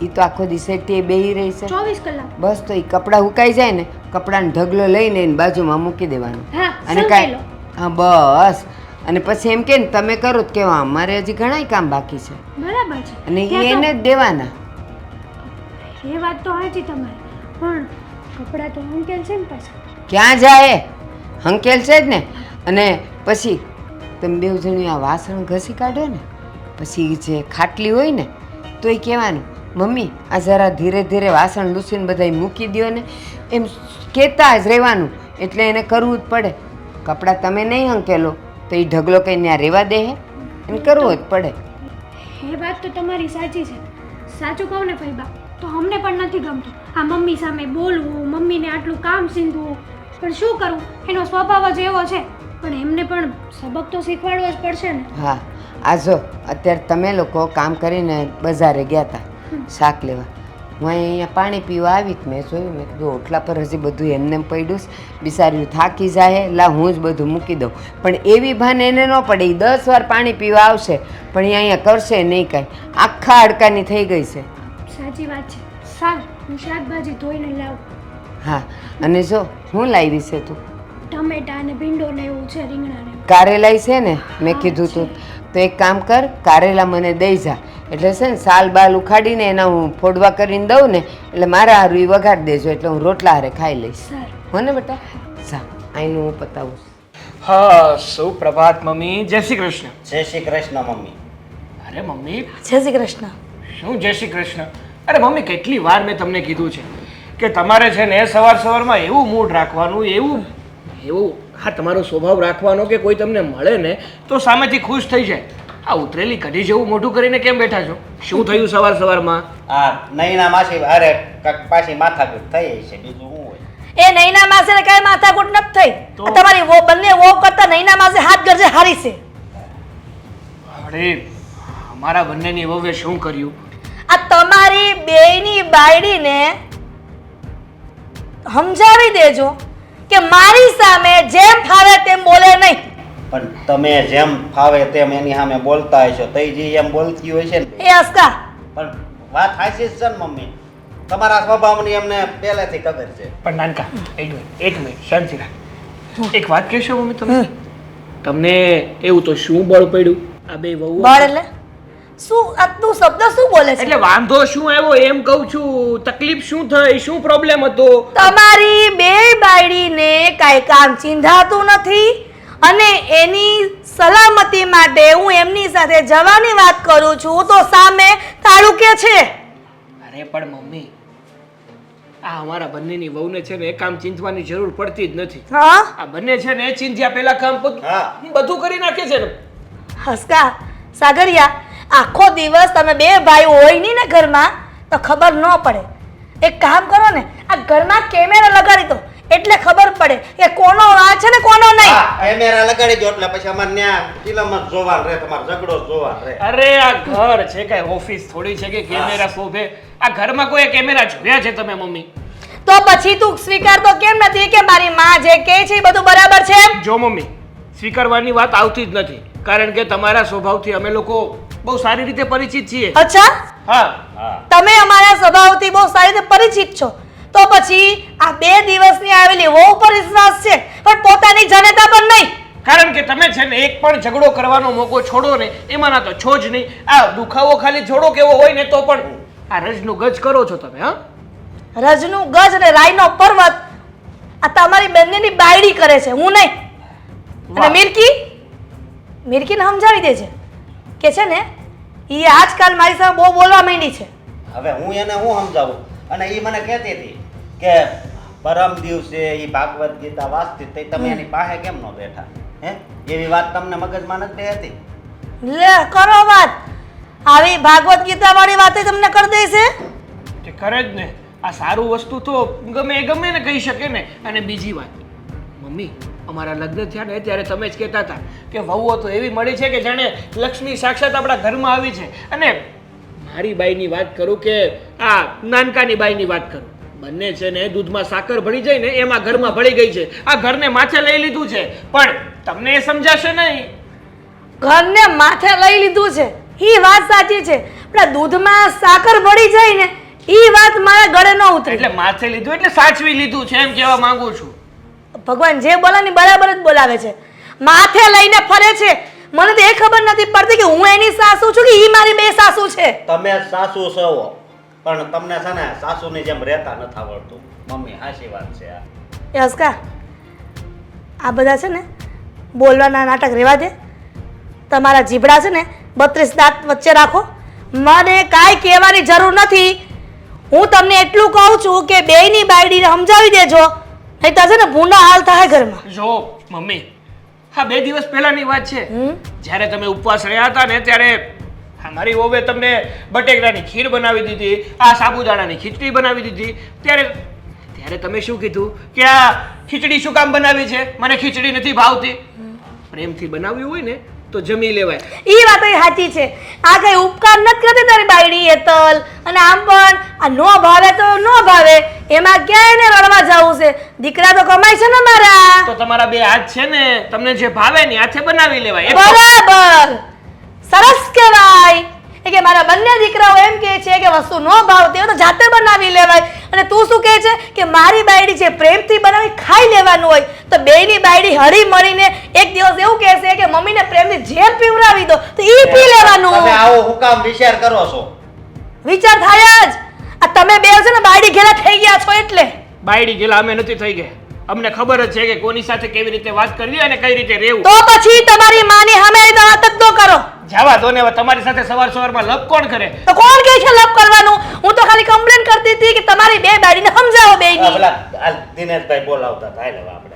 એ તો આખો દિવસે તે બેહી રહી છે 24 કલાક. બસ, તો એ કપડાં હુકાઈ જાય ને કપડાનો ઢગલો લઈને એની બાજુમાં મૂકી દેવાનું. હા, અને કાંઈ હા બસ, અને પછી એમ કે ને તમે કરો તો કેવા અમારે હજી ઘણાય કામ બાકી છે, બરાબર છે. અને એને જ દેવાના. એ વાત તો સાચી તમારી, પણ કપડાં તો અંકેલ છે ને પાછા. ક્યાં જાય? હંકેલ છે જ ને. અને પછી તમે બેવ જણી આ વાસણ ઘસી કાઢો ને, પછી જે ખાટલી હોય ને તો એ કહેવાનું મમ્મી આ જરા ધીરે ધીરે વાસણ લૂસીને બધા મૂકી દો ને, એમ કહેતા જ રહેવાનું. એટલે એને કરવું જ પડે. કપડાં તમે નહીં હંકેલો તો એ ઢગલો કંઈ ત્યાં રહેવા દે હે, એને કરવું જ પડે. એ વાત તો તમારી સાચી છે. સાચું કહું ને ભાઈબા, તો અમને પણ નથી ગમતું આ મમ્મી સામે બોલવું, મમ્મીને આટલું કામ સીંધવું. પણ શું કરવું, એનો સ્વભાવ જ એવો છે. પણ એમને પણ સબક તો શીખવાડવો જ પડશે ને. હા, આ જો અત્યારે તમે લોકો કામ કરીને બજારે ગયા હતા શાક લેવા, હું અહીંયા પાણી પીવા આવી જ મેં જોયું, મેં કીધું ઓટલા પર હજી બધું એમને પડ્યું છે, બિચાર્યું થાકી જાય, લા હું જ બધું મૂકી દઉં. પણ એવી ભાન એને ન પડે, એ 10 વાર પાણી પીવા આવશે પણ એ અહીંયા કરશે નહીં કાંઈ, આખા હાડકાની થઈ ગઈ છે. સાચી વાત છે. સારું, હું શાકભાજી ધોઈને લાવું. હા, અને જો હું લાવી છે તું ટમેટા ને ભીંડો ને એવું છે, રીંગણા ને એવું. કારેલા છે ને, મેં કીધું તું તો એક કામ કર, કારેલા મને દઈ જા, એટલે છે ને સાલ બાલ ઉખાડીને એના હું ફોડવા કરીને દઉં ને એટલે મારા હારું ઈ વઘાર દેજો એટલે હું રોટલા હારે ખાઈ લઈશ હો ને બેટા સા આઈનું હું પતાવું હા સુપ્રભાત મમ્મી જય શ્રી કૃષ્ણ જય શ્રી કૃષ્ણ મમ્મી. અરે મમ્મી જય શ્રી કૃષ્ણ. શું જય શ્રી કૃષ્ણ? અરે મમ્મી કેટલી વાર મેં તમને કીધું છે કે તમારે છે ને સવારમાં એવું મૂડ રાખવાનું એવું એવું હા તમારો સ્વભાવ રાખવાનો કે કોઈ તમને મળે ને તો સામેથી ખુશ થઈ જાય. આ ઉતરેલી કઢી જેવું મોઢું કરીને કેમ બેઠા છો? શું થયું સવારમાં? આ નૈના માસી અરે કાંઈક પાછી માથાકૂટ થઈ છે બીજું શું હોય? એ નૈના માસે કઈ માથાકૂટ નથી થઈ. તો? આ તમારી બંને વહુ કરતા નૈના માસે હાથ ગરજે હારી છે. અરે અમારા બંનેની વહુએ શું કર્યું? આ તમારી બેયની બાયડીને સમજાવી દેજો કે મારી સામે જેમ ફાવે તેમ બોલે નહીં. પણ તમે જેમ ફાવે તેમ એની સામે બોલતા હશો તઈ જે એમ બોલતી હોય છે ને એ અસ્કા પણ વાત સાચી જ છે ને મમ્મી. તમારા સ્વભાવની અમને પહેલેથી ખબર છે. પણ નાનકા એક મિનિટ શાંતિ રાખ. એક વાત કહેશો મમ્મી તમે? તમને એવું તો શું બળ પડ્યું આ બે વહુ? બળ એટલે શું? આ તું શબ્દ શું બોલે છે? એટલે વાંધો શું આવ્યો એમ કહું છું. તકલીફ શું થઈ? શું પ્રોબ્લેમ હતો? તમારી બે બાયડીને કાંઈ કામ ચીંધાતું નથી અને એની સલામતી માટે હું એમની સાથે જવાની વાત કરું છું તો સામે તાળું કે છે. અરે પણ મમ્મી આ અમારા બંનેની વહુને છે ને એ કામ ચીંધવાની જરૂર પડતી જ નથી. હા આ બંને છે ને એ ચીંધ્યા પહેલા કામ હા. બધું કરી નાખે છે ને. હસકા સાગરિયા આખો દિવસ તમે બે ભાઈ હોય નહીં ને ઘરમાં તો ખબર ન પડે. એક કામ કરો ને આ ઘરમાં કેમેરા લગાડી દો એટલે ખબર પડે કે કોનો આ છે ને કોનો નહીં. હા કેમેરા લગાડી દો એટલે પછી અમારે ત્યાં ફિલ્મ જ જોવાનું રહે તમારો ઝઘડો જ જોવાનો રહે. અરે આ ઘર છે કઈ ઓફિસ થોડી છે કે કેમેરા શોભે? આ ઘરમાં કોઈ કેમેરા જોયા છે તમે મમ્મી? તો પછી તું સ્વીકારતો કેમ નથી કે મારી માં જે કહે છે એ બધું બરાબર છે? જો મમ્મી સ્વીકારવાની વાત આવતી જ નથી કારણ કે તમારા સ્વભાવથી અમે લોકો બહુ સારી રીતે પરિચિત છીએ. અચ્છા હા તમે અમારા સ્વભાવથી બહુ સારી રીતે પરિચિત છો તો પછી આ 2 દિવસની આવેલી વહુ પર વિશ્વાસ છે પણ પોતાની જનતા પર નહીં. કારણ કે તમે છે ને એક પણ ઝઘડો કરવાનો મોકો છોડો ને એમાંના તો છો જ નહીં. આ દુખાવો ખાલી જોડો કેવો હોય ને તો પણ આ રજનું ગજ કરો છો તમે. હા રજનું ગજ અને રાઈનો પર્વત આ તમારી બંનેની બાયડી કરે છે હું નહીં. અને વાહ. મિરકીને સમજાવી દેજે કે છે ને એ આજકાલ મારી સામે બહુ બોલવા માંડી છે. હવે હું એને હું સમજાવું અને એ મને કહેતી હતી કે પરમ દિવસે એ ભાગવત ગીતા વાંચતી તઈ તમે એની પાસે કેમ ન બેઠા? હે એવી વાત તમને મગજમાં નથી બેહતી? લે કરો વાત. આવી ભાગવત ગીતા વાળી વાતે તમને કરી દેશે. તે કરે જ ને. આ સારું વસ્તુ તો ગમે ને કહી શકે ને. અને બીજી વાત મમ્મી અમારા લગ્ન થયા ને ત્યારે તમે જ કહેતા હતા કે વહુઓ તો એવી મળી છે કે જાણે લક્ષ્મી સાક્ષાત આપણા ઘરમાં આવી છે. અને મારી બાઈની વાત કરું કે આ નાનકાની બાઈની વાત કરું બંને છે ને દૂધમાં સાકર ભળી જાય ને એમાં ઘરમાં ભળી ગઈ છે. આ ઘરને માથે લઈ લીધું છે પણ તમને એ સમજાશે નહીં. ઘરને માથે લઈ લીધું છે એ વાત સાચી છે પણ આ દૂધમાં સાકર ભળી જાય ને એ વાત મારા ગળે ન ઉતરે. એટલે માથે લીધું એટલે સાચવી લીધું છે એમ કહેવા માંગુ છું. ભગવાન જે બોલે ને બરાબર જ બોલાવે છે. માથે લઈને ફરે છે. મને તો એ ખબર નથી પડતી કે હું એની સાસુ છું કે ઈ મારી બે સાસુ છે. તમે સાસુ છો પણ તમને છે ને સાસુની જેમ રહેતા નથી આવડતું. મમ્મી હાચી વાત છે આ. યસ્કા આ બધા છે ને બોલવાના નાટક રહેવા દે. તમારા જીભડા છે ને 32 દાંત વચ્ચે રાખો. મને કાંઈ કહેવાની જરૂર નથી. હું તમને એટલું કહું છું કે બેયની બાયડીને સમજાવી દેજો નહીં તો છે ને ભૂંડા હાલ થાય ઘરમાં. જો મમ્મી હા 2 દિવસ પહેલાની વાત છે હમ? જ્યારે તમે ઉપવાસ રહ્યા હતા ને ત્યારે મારી વહુએ તમને બટેકાની ખીર બનાવી દીધી, આ સાબુદાણાની ખીચડી બનાવી દીધી. ત્યારે તમે શું કીધું કે આ ખીચડી શું કામ બનાવી છે? મને ખીચડી નથી ભાવતી. પ્રેમથી બનાવી હોય ને તો જમી લેવાય. ઈ વાત સાચી છે. આ કઈ ઉપકાર નથી કરતી તારી બાયડી હેતલ. અને આમ પણ આ નો ભાવે તો નો ભાવે એમાં ક્યાંય ને રડવા જવું છે? દીકરા તો કમાય છે ને મારા. તો તમારા બે હાથ છે ને તમને જે ભાવે ને હાથે બનાવી લેવાય. એ તો- બરાબર સરસ કહેવાય. એ કે મારા બંને દીકરાઓ એમ કહે છે કે વસ્તુ નો ભાવતી હોય તો જાતે બનાવી લેવાય. અને તું શું કહે છે કે મારી બાયડી છે પ્રેમથી બનાવી ખાઈ લેવાનું હોય તો બેયની બાયડી હળી મળીને એક દિવસ એવું કહેશે કે મમ્મીને પ્રેમની ઝેર પીવડાવી દો તો ઈ પી તમે લેવાનું. આવો હુકામ વિચાર કરો છો? વિચાર થાય જ. આ તમે બે છે ને બાયડી ઘેરા થઈ ગયા છો એટલે. બાયડી ગયેલા અમે નથી થઈ ગયા. અમને ખબર જ છે કે કોની સાથે કેવી રીતે વાત કરવી અને કઈ રીતે રહેવું. તો પછી તમારી માની સામે વાત જ ન કરો. જાવા દો ને, હવે તમારી સાથે સવારમાં લપ કોણ કરે? તો કોણ કહે છે લપ કરવાનું? હું તો ખાલી કમ્પ્લેન કરતી હતી કે તમારી બે બાયડીને સમજાવો આ બેયની. પેલા આ દિનેશભાઈ બોલાવતા હતા. હાલ હવે આપણે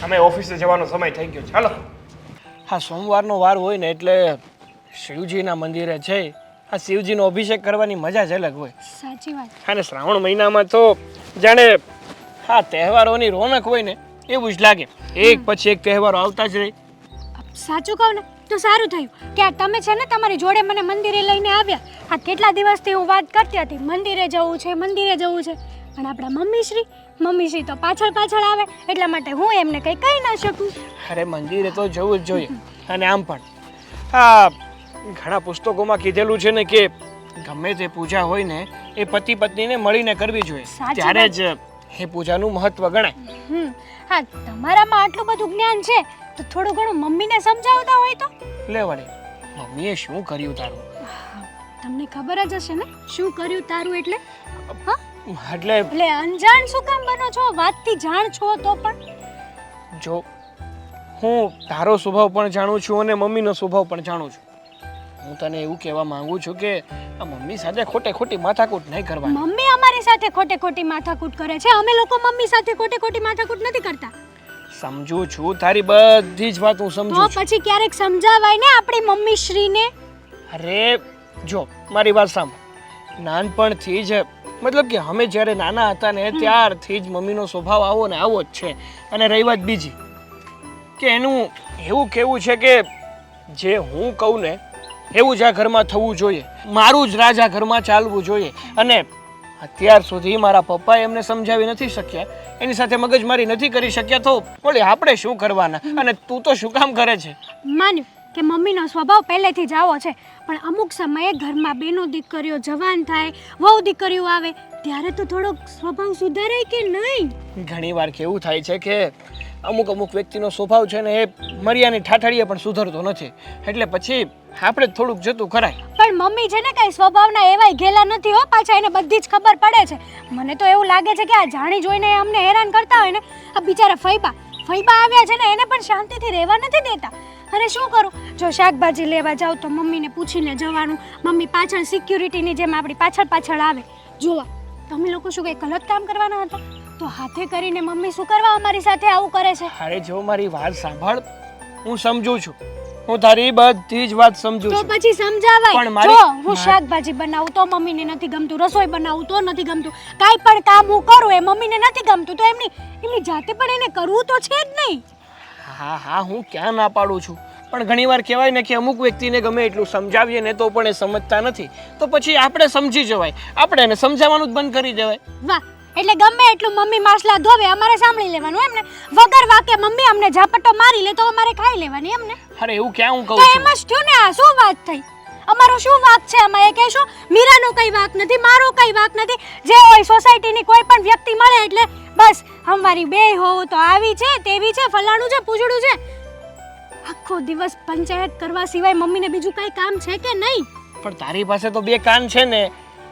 અમે ઓફિસે જવાનો સમય થઈ ગયો છે. હાલો. હા, સોમવારનો વાર હોય ને એટલે શિવજીના મંદિરે જઈ આ શિવજીનો અભિષેક કરવાની મજા જ અલગ હોય. સાચી વાત. અને શ્રાવણ મહિનામાં તો જાણે હા તહેવારોની રોનક હોય ને એવું જ લાગે. એક પછી એક તહેવારો આવતા જ રહે. સાચું કહું ને તો સારું થયું કે આ તમે છે ને તમારી જોડે મને મંદિરે લઈને આવ્યા. આ કેટલા દિવસથી હું વાત કરતી હતી મંદિરે જવું છે મંદિરે જવું છે, પણ આપણા મમ્મીશ્રી તો પાછળ આવે એટલા માટે હું એમને કંઈ કહી ના શકું. અરે મંદિરે તો જવું જ જોઈએ. અને આમ પણ હા ઘણા પુસ્તકોમાં કીધેલું છે ને કે ગમે તે પૂજા હોય ને એ પતિ પત્નીને મળીને કરવી જોઈએ, સાચી ત્યારે વાત. જ એ પૂજાનું મહત્વ ગણાય. હા, તમારામાં આટલું બધું જ્ઞાન છે તો થોડું ઘણું મમ્મીને સમજાવતા હોય તો. લે વળી મમ્મીએ શું કર્યું તારું? તમને ખબર જ હશે ને શું કર્યું તારું એટલે? હા, એટલે એટલે અંજાણ શું કામ બનો છો? વાતથી જાણ છો તો પણ. જો હું તારો સ્વભાવ પણ જાણું છું અને મમ્મીનો સ્વભાવ પણ જાણું છું. હું તને એવું કહેવા માંગુ છું કે આ મમ્મી સાથે ખોટી માથાકૂટ નહીં કરવાની. મમ્મી અમારી સાથે ખોટી માથાકૂટ કરે છે, અમે લોકો મમ્મી સાથે ખોટી માથાકૂટ નથી કરતા. સમજુ છું તારી બધી જ વાત હું તો સમજુ છું. પછી ક્યારેક સમજાવાય ને આપણી મમ્મી શ્રીને. અરે જો મારી વાત સાંભળ. નાનપણથી જ મતલબ કે અમે જ્યારે નાના હતા ને ત્યારથી જ મમ્મીનો સ્વભાવ આવો ને આવો જ છે. અને રહી વાત બીજી કે એનું એવું કહેવું છે કે જે હું કહું ને એવું જ આ ઘરમાં થવું જોઈએ, મારું જ રાજ આ ઘરમાં ચાલવું જોઈએ. અને અત્યાર સુધી મારા પપ્પાએ એમને સમજાવી નથી શક્યા, એની સાથે મગજમારી નથી કરી શક્યા, તો બોલે આપણે શું કરવાના? અને તું તો શું કામ કરે છે? માન્યું કે મમ્મીનો સ્વભાવ પહેલેથી જ આવો છે, પણ અમુક સમયે ઘરમાં બેનો દીકરીઓ જવાન થાય, વહુ દીકરીઓ આવે ત્યારે તો થોડોક સ્વભાવ સુધારે કે નહીં? ઘણીવાર કેવું થાય છે કે અમુક વ્યક્તિનો સ્વભાવ છે ને એ મર્યાની ઠાઠડીએ પણ સુધરતો નથી, એટલે પછી આપણે થોડુંક જતું કરાય. પણ મમ્મી છે ને કઈ સ્વભાવના એવાય ઘેલા નથી હો, પાછા એને બધી જ ખબર પડે છે. મને તો એવું લાગે છે કે આ જાણી જોઈને અમને હેરાન કરતા હોય ને. આ બિચારા ફઈબા આવ્યા છે ને એને પણ શાંતિથી રહેવા નથી દેતા. અરે શું કરું, જો શાકભાજી લેવા જાવ તો મમ્મીને પૂછીને જવાનું, મમ્મી પાછળ સિક્યુરિટીની જેમ આપણી પાછળ આવે જોવા. તમે લોકો શું કંઈ ગલત કામ કરવાના હતા તો હાથે કરીને મમ્મી શું કરવા અમારી સાથે આવું કરે છે? અરે જો મારી વાત સાંભળ, હું સમજુ છું, હું તારી બધી જ વાત સમજુ તો છું. પછી સમજાવાય. પણ મારી- જો હું શાકભાજી બનાવું તો મમ્મીને નથી ગમતું, રસોઈ બનાવું તો નથી ગમતું, કાંઈ પણ કામ હું કરું એ મમ્મીને નથી ગમતું, તો એમની જાતે પણ એને કરવું તો છે જ નહીં. હા હું ક્યાં ના પાડું છું, પણ ઘણીવાર કહેવાય ને કે અમુક વ્યક્તિને ગમે એટલું સમજાવીએ ને તો પણ એ સમજતા નથી, તો પછી આપણે સમજી જવાય, આપણે એને સમજાવવાનું જ બંધ કરી દેવાય. વાહ, એટલે ગમે એટલું મમ્મી માસલા ધોવે અમારે સાંભળી લેવાનું એમને? વગર વાકે મમ્મી અમને ઝાપટો મારી લે તો અમારે ખાઈ લેવાની એમને? અરે એવું ક્યાં હું કહું તો છું? એમ જ થયું ને. આ શું વાત થઈ? અમારો શું વાક છે આમાં? એ કહેશો મીરાનો કઈ વાક નથી, મારો કઈ વાક નથી. જે હોય સોસાયટીની કોઈ પણ વ્યક્તિ મળે એટલે બસ અમારી બે હોવ તો આવી છે તેવી છે ફલાણું છે પૂછડું છે. આખો દિવસ પંચાયત કરવા સિવાય મમ્મીને બીજું કઈ કામ છે કે નહીં? પણ તારી પાસે તો બે કાન છે ને,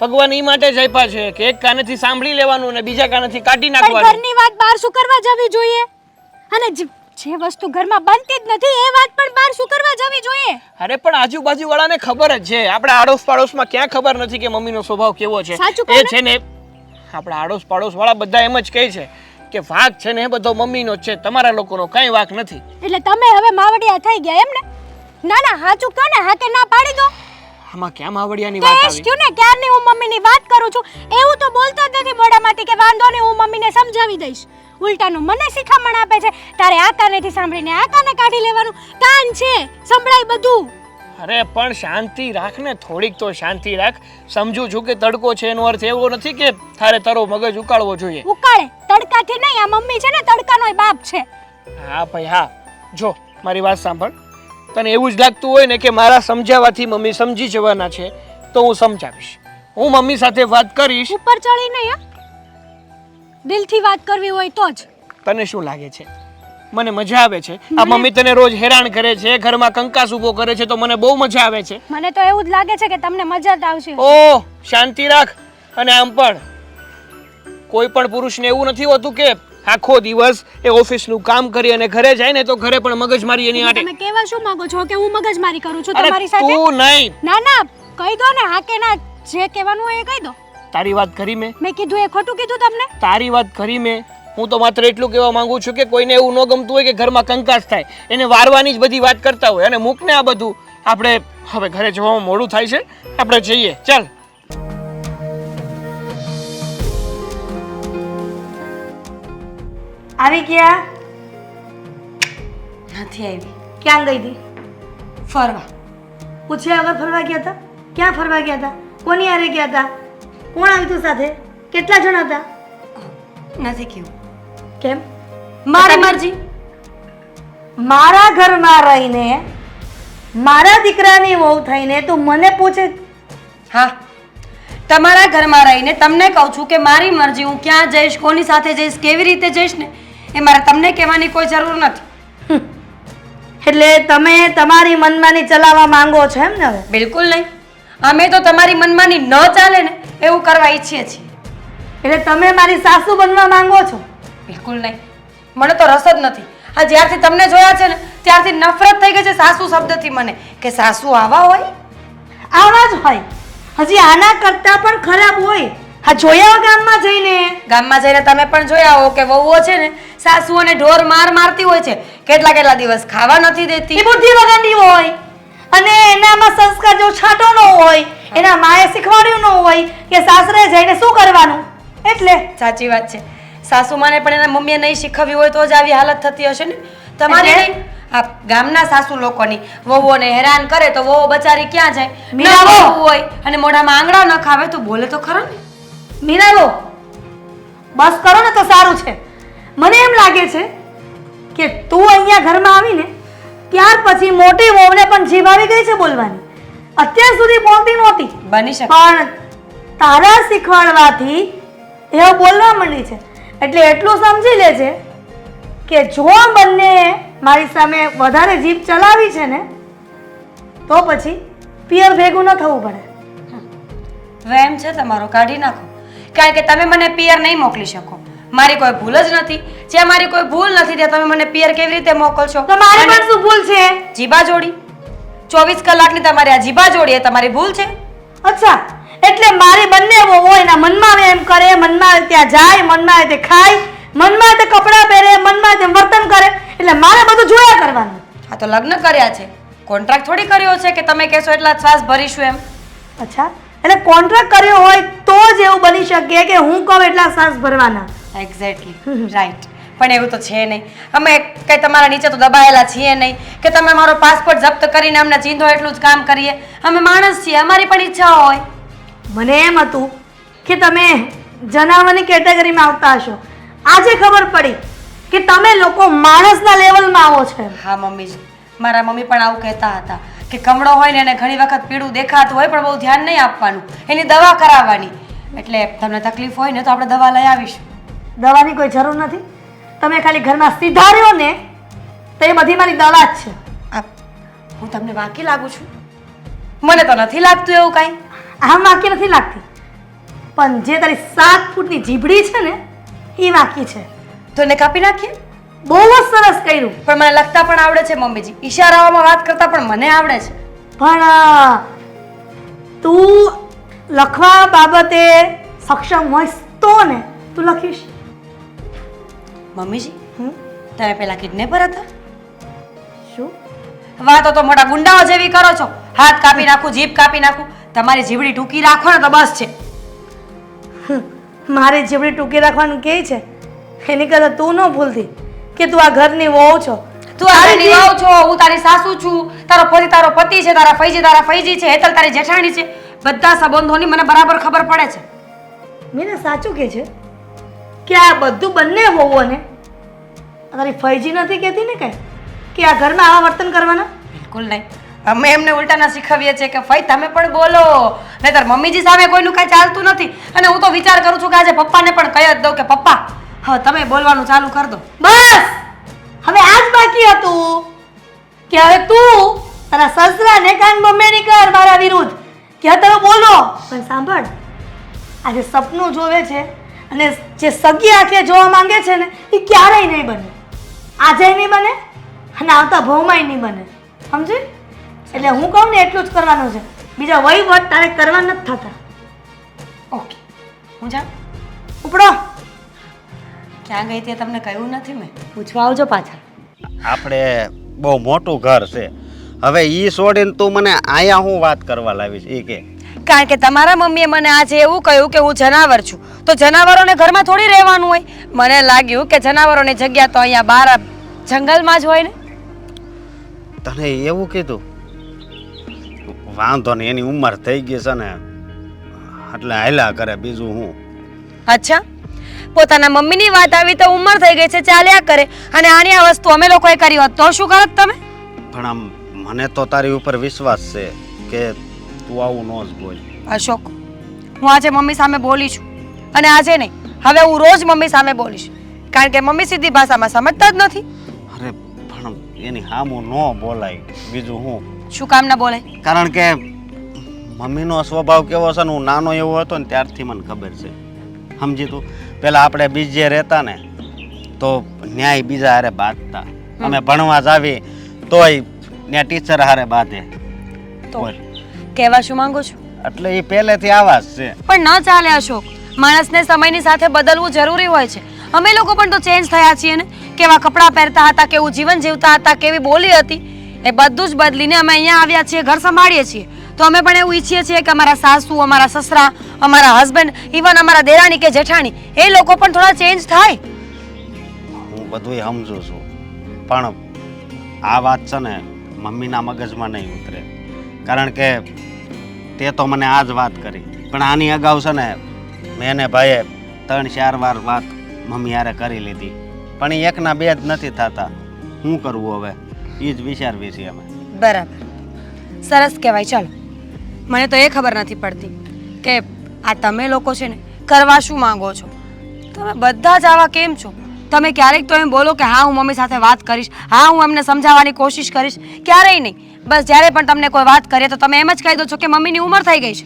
ભગવાન ઈ માટે જ આપ્યા છે કે એક કાનેથી સાંભળી લેવાનું ને બીજા કાનેથી કાઢી પણ નાખવાનું. ઘરની વાત બહાર શું કરવા જવી જોઈએ? અને જે વસ્તુ ઘરમાં બનતી જ નથી એ વાત પણ બહાર શું કરવા જવી જોઈએ? અરે પણ આજુબાજુ વાળાને ખબર જ છે, આપણે આડોશ પાડોશમાં ક્યાં ખબર નથી કે મમ્મીનો સ્વભાવ કેવો છે? સાચું કહો એ ને? છે ને આપણા આડોશ પાડોશ વાળા બધા એમ જ કહે છે કે વાંક છે ને એ બધો મમ્મીનો જ છે, તમારા લોકોનો કઈ વાંક નથી. એટલે તમે હવે માવડિયા થઈ ગયા એમ ને? ના હાચું કહો ને, હા કે ના પાડી દો. આમાં ક્યાં માવડિયાની તો વાત એ જ આવી? થયું ને, ક્યારની હું મમ્મીની વાત કરું છું એવું તો બોલતા જ નથી મોઢામાંથી કે વાંધો નહીં હું મમ્મીને સમજાવી દઈશ. ઉલટાનું મને શિખામણ આપે છે, તારે આ કાનેથી સાંભળીને આ કાને કાઢી લેવાનું. કાન છે, સંભળાય બધું. અરે પણ શાંતિ રાખ ને, થોડીક તો શાંતિ રાખ. સમજુ છું કે તડકો છે એનો અર્થ એવો નથી કે તારે તારો મગજ ઉકાળવો જોઈએ. ઉકાળે તડકાથી નહીં, આ મમ્મી છે ને તડકાનોય બાપ છે. હા ભાઈ હા, જો મારી વાત સાંભળ, તને એવું જ લાગતું હોય ને કે મારા સમજાવવાથી મમ્મી સમજી જવાના છે તો હું સમજાવીશ. હું મમ્મી સાથે વાત કરીશ. ઉપર ચડી નહીં, હા દિલથી વાત કરવી હોય તો જ. તને શું લાગે છે મને મજા આવે છે આ મમ્મી તને રોજ હેરાન કરે છે, ઘરમાં કંકાસ ઊભો કરે છે તો મને બહુ મજા આવે છે. મને તો એવું જ લાગે છે કે તમને મજા જ આવશે. ઓ શાંતિ રાખ. અને આમ પણ કોઈ પણ પુરુષને એવું નથી હોતું કે આખો દિવસ એ ઓફિસનું કામ કરી અને ઘરે જાય ને તો ઘરે પણ મગજમારી એની આટે. તમે કેવા શું માંગો છો કે હું મગજમારી કરું છું અરે તમારી સાથે? તું નહીં, ના ના, કહી દો ને, હા કે ના, જે કહેવાનું હોય એ કહી દો. તારી વાત કરી મેં, મેં કીધું એ ખોટું કીધું તમને? તારી વાત કરી મેં. હું તો માત્ર એટલું કહેવા માંગુ છું કે કોઈને એવું ન ગમતું હોય કે ઘરમાં કંકાસ થાય, એને વારવાની જ બધી વાત કરતા હોય. અને મૂકને આ બધું. આપણે હવે ઘરે જવામાં મોડું થાય છે, આપણે જઈએ. ચાલ. આવી ગયા? નથી આવી. ક્યાં ગઈ હતી? ફરવા. પૂછ્યા વગર ફરવા ગયા હતા? ક્યાં ફરવા ગયા હતા? કોની હારે ગયા હતા? કોણ આવ્યું તું સાથે? કેટલા જણ હતા? નથી કેવું. કેમ? મારી મરજી. મારા ઘરમાં રહીને મારા દીકરાની વહુ થઈને તું મને પૂછે? હા, તમારા ઘરમાં રહીને તમને કહું છું કે મારી મરજી, હું ક્યાં જઈશ, કોની સાથે જઈશ, કેવી રીતે જઈશ ને એ મારે તમને કહેવાની કોઈ જરૂર નથી. એટલે તમે તમારી મનમાની ચલાવવા માંગો છો એમ ને? હવે બિલકુલ નહીં. અમે તો તમારી મનમાની ન ચાલે ને એવું કરવા ઈચ્છીએ છીએ. એટલે તમે મારી સાસુ બનવા માંગો છો? બિલકુલ નહીં. મને તો રસ જ નથી. આ જ્યારથી તમને જોયા છે ને ત્યારથી નફરત થઈ ગઈ છે સાસુ શબ્દથી મને, કે સાસુ આવા હોય. આવા જ હોય. હજી આના કરતા પણ ખરાબ હોય. હા, જોયા ગામમાં જઈને? ગામમાં જઈને તમે પણ જોયા હો કે વહુઓ છે ને સાસુઓને ઢોર મારતી હોય છે, કેટલા દિવસ ખાવા નથી દેતી. એ બુદ્ધિ વગરની હોય અને એનામાં સંસ્કાર જો છાંટો ન હોય, એના માએ શીખવાડ્યું ન હોય કે સાસરે જઈને શું કરવાનું. એટલે સાચી વાત છે. સાસુમાને પણ એના મમ્મીએ નહીં શીખવ્યું હોય તો જ આવી હાલત થતી હશે ને તમારી એટલે? નહીં. આ ગામના સાસુ લોકોની વહુઓને હેરાન કરે તો વહુ બચારી ક્યાં જાય? મીરા ન વહુ. વહુ હોય અને મોઢામાં આંગળા ન ખાવે તો બોલે તો ખરો ને. મીરાલો, બસ કરો ને તો સારું છે. મને એમ લાગે છે કે તું અહીંયા ઘરમાં આવીને ત્યાર પછી મોટી વહુને પણ જીભ આવી ગઈ છે બોલવાની. અત્યાર સુધી બોલતી નહોતી, બની શકે. પણ તારા શીખવાડવાથી એવું બોલવા માંડી છે. એટલે એટલું સમજી લેજે કે જો બંને મારી સામે વધારે જીભ ચલાવી છે ને તો પછી પિયર ભેગું ન થવું પડે. વહેમ છે તમારો, કાઢી નાખો. કારણ કે તમે મને પિયર નહીં મોકલી શકો. મારી કોઈ ભૂલ જ નથી. જ્યાં મારી કોઈ ભૂલ નથી ત્યાં તમે મને પિયર કેવી રીતે મોકલશો? તો મારી અને પણ શું ભૂલ છે? જીભા જોડી 24 કલાકની તમારી આ જીભા જોડી એ તમારી ભૂલ છે. અચ્છા, એટલે મારી બંને વહુઓ એના મનમાં આવે એમ કરે, મનમાં આવે ત્યાં જાય, મનમાં આવે તે ખાય, મનમાં આવે તે કપડાં પહેરે, મનમાં આવે તેમ વર્તન કરે, એટલે મારે બધું જોયા કરવાનું. આ તો લગ્ન કર્યા છે, કોન્ટ્રાક્ટ થોડી કર્યો છે કે તમે કહેશો એટલા જ શ્વાસ ભરીશું એમ. અચ્છા, એટલે કોન્ટ્રાક્ટ કર્યો હોય તો જ એવું બની શકે કે હું કહું એટલા શ્વાસ ભરવાના. Exactly right. પણ એવું તો છે નહીં. અમે કઈ તમારા નીચે તો દબાયેલા છીએ નહીં કે તમે મારો પાસપોર્ટ જપ્ત કરીને અમને ચીંધો એટલું જ કામ કરીએ. અમે માણસ છીએ, અમારી પણ ઈચ્છા હોય. મને એમ હતું કે તમે જનાવરની કેટેગરીમાં આવતા હશો. આજે ખબર પડી કે તમે લોકો માણસના લેવલમાં આવો છો. હા મમ્મીજી, મારા મમ્મી પણ આવું કહેતા હતા કે કમળો હોય ને એને ઘણી વખત પીળું દેખાતું હોય પણ બહુ ધ્યાન નહીં આપવાનું, એની દવા કરાવવાની. એટલે તમને તકલીફ હોય ને તો આપણે દવા લઈ આવીશું. દવાની કોઈ જરૂર નથી. તમે ખાલી ઘરમાં સીધા રહ્યો ને તો એ બધી મારી દવા જ છે. હું તમને વાકી લાગુ છું? મને તો નથી લાગતું એવું કાંઈ. આમ વાકી નથી લાગતી, પણ જે તારી 7 ફૂટની જીભડી છે ને એ વાકી છે. તો એને કાપી નાખીએ. બહુ જ સરસ કર્યું. પણ મને લખતા પણ આવડે છે મમ્મીજી. ઈશારાઓમાં વાત કરતા પણ મને આવડે છે. પણ તું લખવા બાબતે સક્ષમ હોઈશ તો ને તું લખીશ. મમ્મીજી, તમે પેલા કિડનેપર હતા? શું વાતો તો મોટા ગુંડાઓ જેવી કરો છો. હાથ કાપી નાખું, જીભ કાપી નાખું. તમારી જીભડી ટૂંકી રાખો ને તો બસ છે. મારી જીભડી ટૂંકી રાખવાનું કે છે એની કરતાં તું ન ભૂલતી કે તું આ ઘરની વહુ છો. તું આ ઘરની વહુ છો, હું તારી સાસુ છું, તારો પતિ છે, તારા ફઈજી છે, હેતલ તારી જેઠાણી છે. બધા સંબંધોની મને બરાબર ખબર પડે છે. મેને સાચું કે છે કે આ બધું બંને વહુઓને તારી ફઈજી નથી કહેતી ને કઈ કે આ ઘરમાં આવા વર્તન કરવાના? બિલકુલ નહીં. અમે એમને ઉલટાના શીખવીએ છીએ કે ફઈ તમે પણ બોલો, નહીતર મમ્મીજી સામે કોઈનું કાંઈ ચાલતું નથી. અને હું તો વિચાર કરું છું કે આજે પપ્પાને પણ કહી જ દઉં કે પપ્પા હવે તમે બોલવાનું ચાલુ કરી દો. બસ હવે આ જ બાકી હતું કે હવે તું તારા સસરાને કાન બમેણી કર મારા વિરુદ્ધ કે તમે બોલો. પણ સાંભળ, આ જે સપનું જોવે છે અને જે સગી આંખે જોવા માંગે છે ને એ ક્યારેય નહીં બને. આજે નહીં બને અને આવતા ભવમાંય નહીં બને, સમજી? એટલે હું કહું ને એટલું જ કરવાનું છે, બીજા વહીવટ તારે કરવા નથી થતા. ઓકે, હું જાઉં. ઉપડો. ક્યાં ગઈ તે તમને કહ્યું નથી મેં? પૂછવા આવજો પાછા. આપણે બહુ મોટું ઘર છે, હવે ઈ છોડીને તું મને આયા હું વાત કરવા લાવીશ એ કે? કારણ કે તમારા મમ્મીએ મને આજે એવું કહ્યું કે હું જનાવર છું, તો જનાવરોને ઘરમાં થોડી રહેવાનું હોય. મને લાગ્યું કે જનાવરોની જગ્યા તો અહીંયા બહાર જંગલમાં જ હોય ને. તને એવું કીધું? વાંધો નહીં, એની ઉંમર થઈ ગઈ છે ને એટલે હાલ્યા કરે, બીજું હું. અચ્છા, પોતાના મમ્મીની વાત આવી તો ઉંમર થઈ ગઈ છે ચાલ્યા કરે, અને આની આ વસ્તુ અમે લોકોએ કરી હોત તો શું કરત તમે? પણ આમ મને તો તારી ઉપર વિશ્વાસ છે કે તું આવું ન જ બોલ. અશોક, હું આજે મમ્મી સામે બોલી છું, અને આજે નહીં, હવે હું રોજ મમ્મી સામે બોલીશ, કારણ કે મમ્મી સીધી ભાષામાં સમજતા જ નથી. અરે પણ એની સામું ન બોલાય, બીજું હું. શું કામ ના બોલે? કારણ કે મમ્મીનો સ્વભાવ કેવો છે ને, હું નાનો એવો હતો ને ત્યારથી મને ખબર છે, સમજી તું? પેલા આપણે બીજે રહેતા ને તો ન્યાય બીજા હારે બાંધતા, અમે ભણવા જ આવી તોય ત્યાં ટીચર હારે બાંધે. તો કહેવા શું માંગો છો? એટલે એ પહેલેથી આવા જ છે. પણ ન ચાલે અશોક, માણસને સમયની સાથે બદલવું જરૂરી હોય છે. અમે લોકો પણ તો ચેન્જ થયા છીએ ને. કેવા કપડાં પહેરતા હતા, કેવું જીવન જીવતા હતા, કેવી બોલી હતી, એ બધું જ બદલીને અમે અહીંયા આવ્યા છીએ, ઘર સંભાળીએ છીએ. તો અમે પણ એવું ઈચ્છીએ છીએ કે અમારા સાસુ, અમારા સસરા, અમારા હસબન્ડ, ઇવન અમારા દેરાણી કે જેઠાણી, એ લોકો પણ થોડા ચેન્જ થાય. હું બધુંય સમજુ છું, પણ આ વાત છે ને મમ્મીના મગજમાં નહીં ઉતરે, કારણ કે તે તો મને આ જ વાત કરી, પણ આની અગાઉ છે ને મેં ને ભાઈએ 3-4 વાર વાત મમ્મી હારે કરી લીધી, પણ એ એકના બે જ નથી થતા. શું કરવું હવે એ જ વિચારવી છીએ અમે. બરાબર, સરસ કહેવાય. ચાલો, મને તો એ ખબર નથી પડતી કે આ તમે લોકો છે ને કરવા શું માંગો છો? તમે બધા જ આવા કેમ છો? તમે ક્યારેક તો એમ બોલો કે હા હું મમ્મી સાથે વાત કરીશ, હા હું એમને સમજાવવાની કોશિશ કરીશ. ક્યારેય નહીં. બસ જ્યારે પણ તમને કોઈ વાત કરીએ તો તમે એમ જ કહી દો છો કે મમ્મીની ઉંમર થઈ ગઈ છે.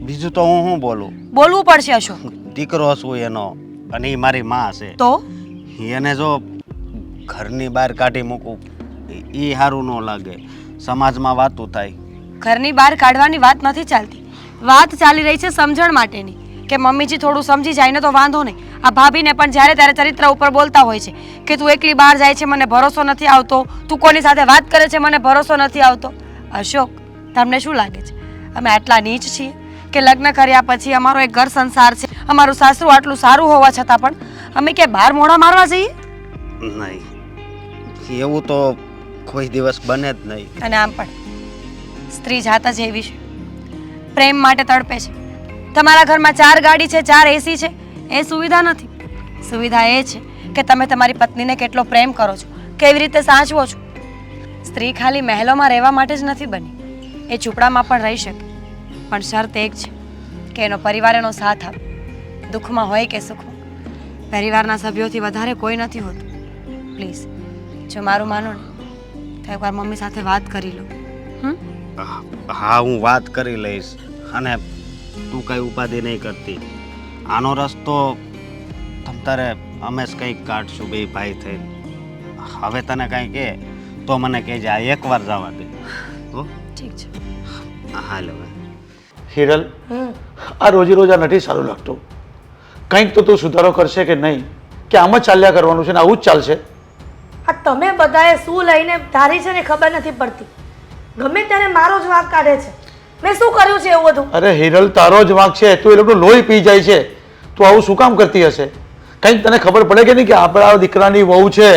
બીજું તો હું બોલું? બોલવું પડશે અશોક. દીકરો છું એનો, અને એ મારી માં છે, તો એને જો ઘરની બહાર કાઢી મૂકું એ સારું ન લાગે, સમાજમાં વાતું થાય. ઘરની બહાર કાઢવાની વાત નથી ચાલતી, વાત ચાલી રહી છે સમજણ માટેની, કે મમ્મીજી થોડું સમજી જાય ને તો વાંધો નહીં. આ ભાભીને પણ જ્યારે ત્યારે ચરિત્ર ઉપર બોલતા હોય છે કે તું એકલી બહાર જાય છે, મને ભરોસો નથી આવતો, તું કોની સાથે વાત કરે છે, મને ભરોસો નથી આવતો. અશોક, તમને શું લાગે છે અમે આટલા નીચ છીએ કે લગ્ન કર્યા પછી અમારો એક ઘર સંસાર છે, અમારું સાસરું આટલું સારું હોવા છતાં પણ અમે કે બહાર મોઢા મારવા જઈએ? નહીં, એવું તો કોઈ દિવસ બને જ નહીં. અને આમ પણ સ્ત્રી જાત જ એવી છે, પ્રેમ માટે તડપે છે. તમારા ઘરમાં 4 ગાડી છે, 4 એસી છે, એ સુવિધા નથી. સુવિધા એ છે કે તમે તમારી પત્નીને કેટલો પ્રેમ કરો છો, કેવી રીતે સાચવો છો. સ્ત્રી ખાલી મહેલોમાં રહેવા માટે જ નથી બની, એ ઝૂંપડામાં પણ રહી શકે, પણ શરત એક છે કે એનો પરિવાર એનો સાથ આપે, દુઃખમાં હોય કે સુખમાં. પરિવારના સભ્યોથી વધારે કોઈ નથી હોતું. પ્લીઝ, જો મારું માનો ને તો એકવાર મમ્મી સાથે વાત કરી લો. હા, હું વાત કરી લઈશ, અને તું કઈ ઉપાધિ નહીં કરતી. આનો રસ્તો તમ તારે અમે જ કંઈક કાઢશું બે ભાઈ થઈને. હવે તને કાંઈ કહે તો મને કહેજે, આ એકવાર જવા દે. હો, ઠીક છે. હાલ હવે. હિરલ, આ રોજે રોજ આ નથી સારું લાગતું. કંઈક તો તું સુધારો કરશે કે નહીં, કે આમ જ ચાલ્યા કરવાનું છે ને આવું જ ચાલશે? આ તમે બધાએ શું લઈને ધારી છે ને ખબર નથી પડતી. ગમે ત્યારે મારો જ વાંક કાઢે છે. મેં શું કર્યું છે એવું બધું? અરે હિરલ, તારો જ વાંક છે, તું એ લોકોનું લોહી પી જાય છે. તું આવું શું કામ કરતી હશે? કંઈક તને ખબર પડે કે નહીં કે આપણા દીકરાની વહુ છે,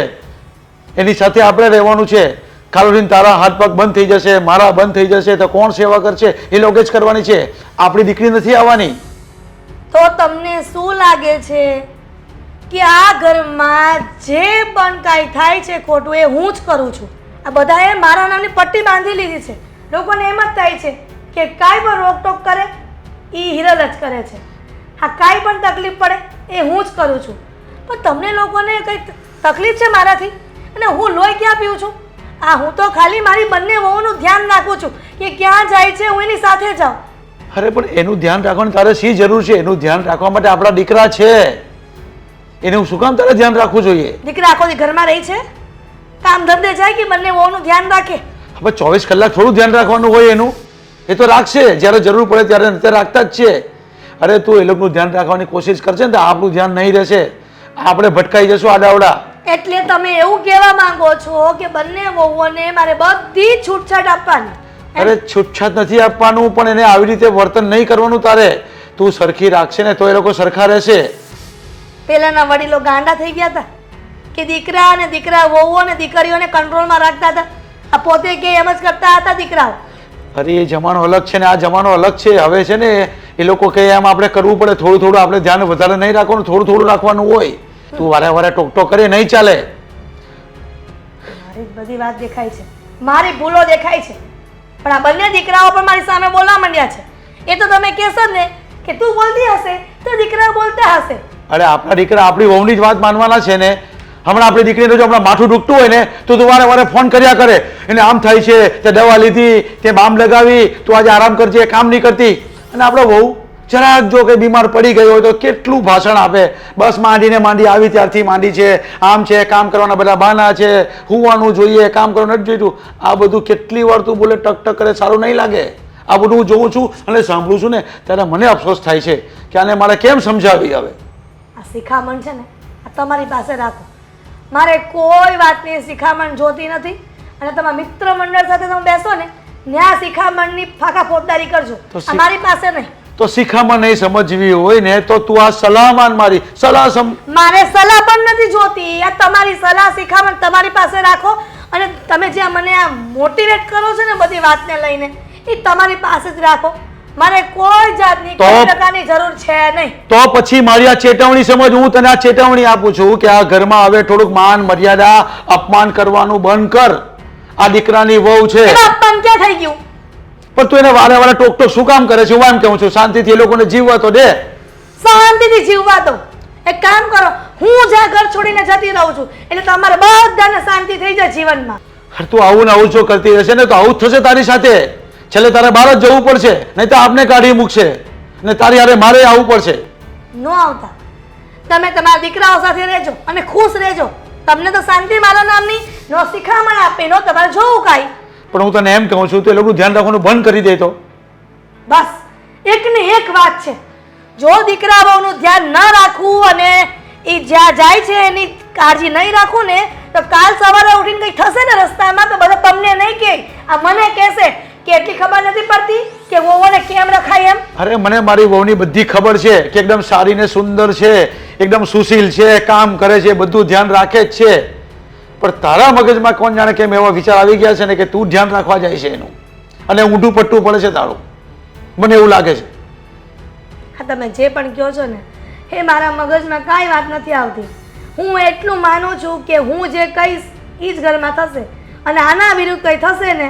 એની સાથે આપણે રહેવાનું છે. કાલ ઉઠીને તારા હાથ પગ બંધ થઈ જશે, મારા બંધ થઈ જશે તો કોણ સેવા કરશે? એ લોકો જ કરવાની છે, આપણી દીકરી નથી આવવાની. તો તમને શું લાગે છે કે આ ઘરમાં જે પણ કાંઈ થાય છે ખોટું એ હું જ કરું છું? આ બધાએ મારા નામની પટ્ટી બાંધી લીધી છે. લોકોને એમ જ થાય છે કે કાંઈ પણ રોકટોક કરે એ હિરલ જ કરે છે, હા કાંઈ પણ તકલીફ પડે એ હું જ કરું છું. પણ તમને લોકોને કંઈક તકલીફ છે મારાથી? અને હું લોહી ક્યાં પીઉં છું? હું તો ખાલી મારી બંને વહુનું ધ્યાન રાખું છું કે ક્યાં જાય છે હું એની સાથે જાઉં. અરે પણ એનું ધ્યાન રાખવાની તારે શી જરૂર છે? એનું ધ્યાન રાખવા માટે આપણા દીકરા છે. એને શું કામ તારે ધ્યાન રાખવું જોઈએ? દીકરા આખો દી ઘરમાં રહી છે, કામ ધંધે જાય કે બંને વહુનું ધ્યાન રાખે? હવે 24 કલાક થોડું ધ્યાન રાખવાનું હોય એનું? એ તો રાખશે જ્યારે જરૂર પડે ત્યારે, અત્યારે રાખતા જ છે. અરે તું એ લોકોનું ધ્યાન રાખવાની કોશિશ કરશે ને તો આપણું ધ્યાન નહીં રહેશે, આપણે ભટકાઈ જશું આડાવડા. એટલે તમે એવું કહેવા માંગો છો કે બંને વહુઓને મારે બધી છૂટછાટ આપવાની? અરે છૂટછાટ નથી આપવાનું, પણ એને આવી રીતે વર્તન નહીં કરવાનું તારે. તું સરખી રાખશે ને તો એ લોકો સરખા રહેશે. પેલાના વડીલો ગાંડા થઈ ગયા હતા કે દીકરા અને દીકરા વહુઓ અને દીકરીઓને કંટ્રોલમાં રાખતા હતા. આ પોતે કે એમ જ કરતા હતા દીકરાઓ. અરે એ જમાનો અલગ છે ને આ જમાનો અલગ છે. હવે છે ને એ લોકો કહે એમ આપણે કરવું પડે. થોડું થોડું આપણે ધ્યાન વધારે નહીં રાખવાનું, થોડું થોડું રાખવાનું હોય. તું વારે વારે ટોક ટોક કરે નહીં ચાલે. મારી બધી વાત દેખાય છે, મારી ભૂલો દેખાય છે, પણ આ બંને દીકરાઓ પણ મારી સામે બોલવા માંડ્યા છે. એ તો તમે કહેશો ને કે તું બોલતી હશે તો દીકરાઓ બોલતા હશે. અરે આપણા દીકરા આપણી વહુની જ વાત માનવાના છે ને. હમણાં આપણી દીકરીને જો હમણાં માથું દુખતું હોય ને તો તું વારે વારે ફોન કર્યા કરે, એને આમ થાય છે, તે દવા લીધી, તે બામ લગાવી, તું આજે આરામ કરજે, કામ નહીં કરતી. અને આપણે વહુ જરાક જો કે બીમાર પડી ગઈ હોય તો કેટલું ભાષણ આપે, બસ માંડીને માંડી આવી ત્યારથી માંડી છે, આમ છે, કામ કરવાના બધા બહાના છે, હુવાનું જોઈએ, કામ કરવાનું નથી જોઈતું. આ બધું કેટલી વાર તું બોલે ટક ટક કરે, સારું નહીં લાગે. આ બધું હું જોઉં છું અને સાંભળું છું ને ત્યારે મને અફસોસ થાય છે કે આને મારે કેમ સમજાવી. હવે આ શિખામણ છે ને આ તમારી પાસે રાખો, મારે કોઈ વાતની શિખામણ જોતી નથી. અને તમારા મિત્ર મંડળ સાથે તમે બેસો ને ત્યાં શિખામણની ફાંકા ફોજદારી કરજો, આ મારી પાસે નહીં. તો શિખામણ નહીં સમજવી હોય ને તો તું આ સલાહ માન, મારી સલાહ મારે સલાહ પણ નથી જોતી. આ તમારી સલાહ શિખામણ તમારી પાસે રાખો. અને તમે જ્યાં મને આ મોટિવેટ કરો છો ને બધી વાતને લઈને એ તમારી પાસે જ રાખો. મારે કોઈ જાતની કોઈ પ્રકારની જરૂર છે નહીં. તો પછી મારી આ ચેતવણી સમજ. હું તને આ ચેતવણી આપું છું કે આ ઘરમાં હવે થોડુંક માન મર્યાદા અપમાન કરવાનું બંધ કર. આ દીકરાની વહુ છે. અપમાન ક્યાં થઈ ગયું? પણ તું એને વારે વારે ટોક ટોક શું કામ કરે છે? હું એમ કહું છું શાંતિથી એ લોકોને જીવવા તો દે. શાંતિથી જીવવા દો. એક કામ કરો, હું જ્યાં ઘર છોડીને જતી રહું છું એટલે તમારે બધાને શાંતિ થઈ જાય જીવનમાં. તું આવું ને આવું જો કરતી રહેશે ને તો આવું જ થશે તારી સાથે. છેલ્લે તારે બહાર જ જવું પડશે, નહીં તો આપને કાઢી મૂકશે ને તારી હારે મારે આવવું પડશે. નો આવતા. તમે તમારા દીકરાઓ સાથે રહેજો અને ખુશ રહેજો. તમને તો શાંતિ મારા નામની નો શિખામણ આપી, નો તમારે જોવું કાંઈ. પણ હું તને એમ કહું છું તો એ લોકોનું ધ્યાન રાખવાનું બંધ કરી દે તો બસ. એકની એક વાત છે, જો દીકરાઓનું ધ્યાન ન રાખવું અને એ જ્યાં જાય છે એની કાળજી નહીં રાખું ને તો કાલ સવારે ઉઠીને કંઈ થશે ને રસ્તામાં તો બધા તમને નહીં કહે, આ મને કહેશે કે એટલી ખબર નથી પડતી કે વહુઓને કેમ રખાય એમ. અરે મને મારી વહુની બધી ખબર છે કે એકદમ સારી ને સુંદર છે, એકદમ સુશીલ છે, કામ કરે છે, બધું ધ્યાન રાખે જ છે. પણ તારા મગજમાં કોણ જાણે કેમ એવા વિચાર આવી ગયા છે ને કે તું ધ્યાન રાખવા જાય છે એનું અને ઊંધું પટ્ટું પડે છે તારું. મને એવું લાગે છે. હા, તમે જે પણ કહો છો ને એ મારા મગજમાં કાંઈ વાત નથી આવતી. હું એટલું માનું છું કે હું જે કહીશ એ જ ઘરમાં થશે અને આના વિરુદ્ધ કંઈ થશે ને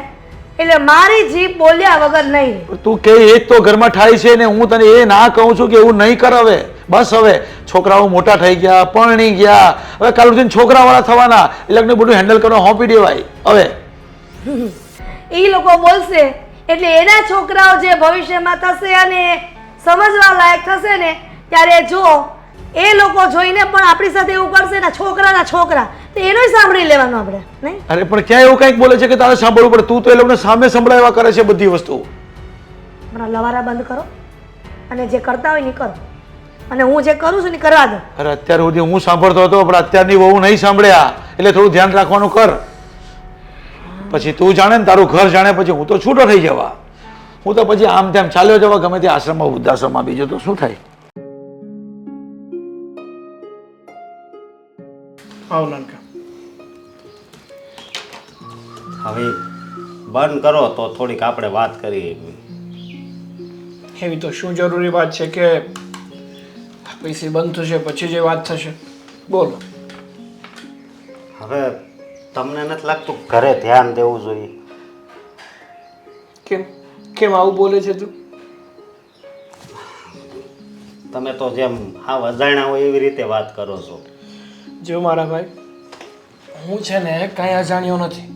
એટલે મારી જીભ બોલ્યા વગર નહીં રહે. તું કે એ જ તો ઘરમાં થાય છે ને હું તને એ ના કહું છું કે એવું નહીં કર. હવે બસ, હવે છોકરાઓ મોટા થઈ ગયા, પરણી ગયા, હવે કાલ ઉઠીને છોકરાવાળા થવાના, એ લોકોને બધું હેન્ડલ કરવા હોંપી દેવાય. હવે એ લોકો બોલશે એટલે એના છોકરાઓ જે ભવિષ્યમાં થશે અને સમજવા લાયક થશે ને ત્યારે જો એ લોકો જોઈને પણ આપણી સાથે એવું કરશે ને છોકરાના છોકરા તો એનું સાંભળી લેવાનું આપણે નહીં. અરે પણ ક્યાં એવું કંઈક બોલે છે કે તારે સાંભળવું પડે? તું તો એ લોકોને સામે સંભળાવ્યા કરે છે બધી વસ્તુ. હમણાં લવારા બંધ કરો અને જે કરતા હોય ને કરો અને હું જે કરું છું ને કરવા દો. અરે અત્યાર સુધી હું સાંભળતો હતો પણ અત્યારની વહુ નહીં સાંભળ્યા એટલે થોડું ધ્યાન રાખવાનું કર. પછી તું જાણે ને તારું ઘર જાણે પછી હું તો છૂટો થઈ જવા. હું તો પછી આમ તેમ ચાલ્યો જવા ગમે તે આશ્રમમાં વૃદ્ધાશ્રમમાં, બીજું તો શું થાય. આવ નાનકા. હવે બંધ કરો તો થોડીક આપણે વાત કરીએ. એવી તો શું જરૂરી વાત છે કે પૈસી બંધ થશે પછી જે વાત થશે? બોલો. હવે તમને નથી લાગતું ઘરે ધ્યાન દેવું જોઈએ? કેમ કેમ આવું બોલે છે તું? તમે તો જેમ હા અજાણ્યા હોય એવી રીતે વાત કરો છો. જો મારા ભાઈ, હું છે ને કાંઈ અજાણ્યો નથી.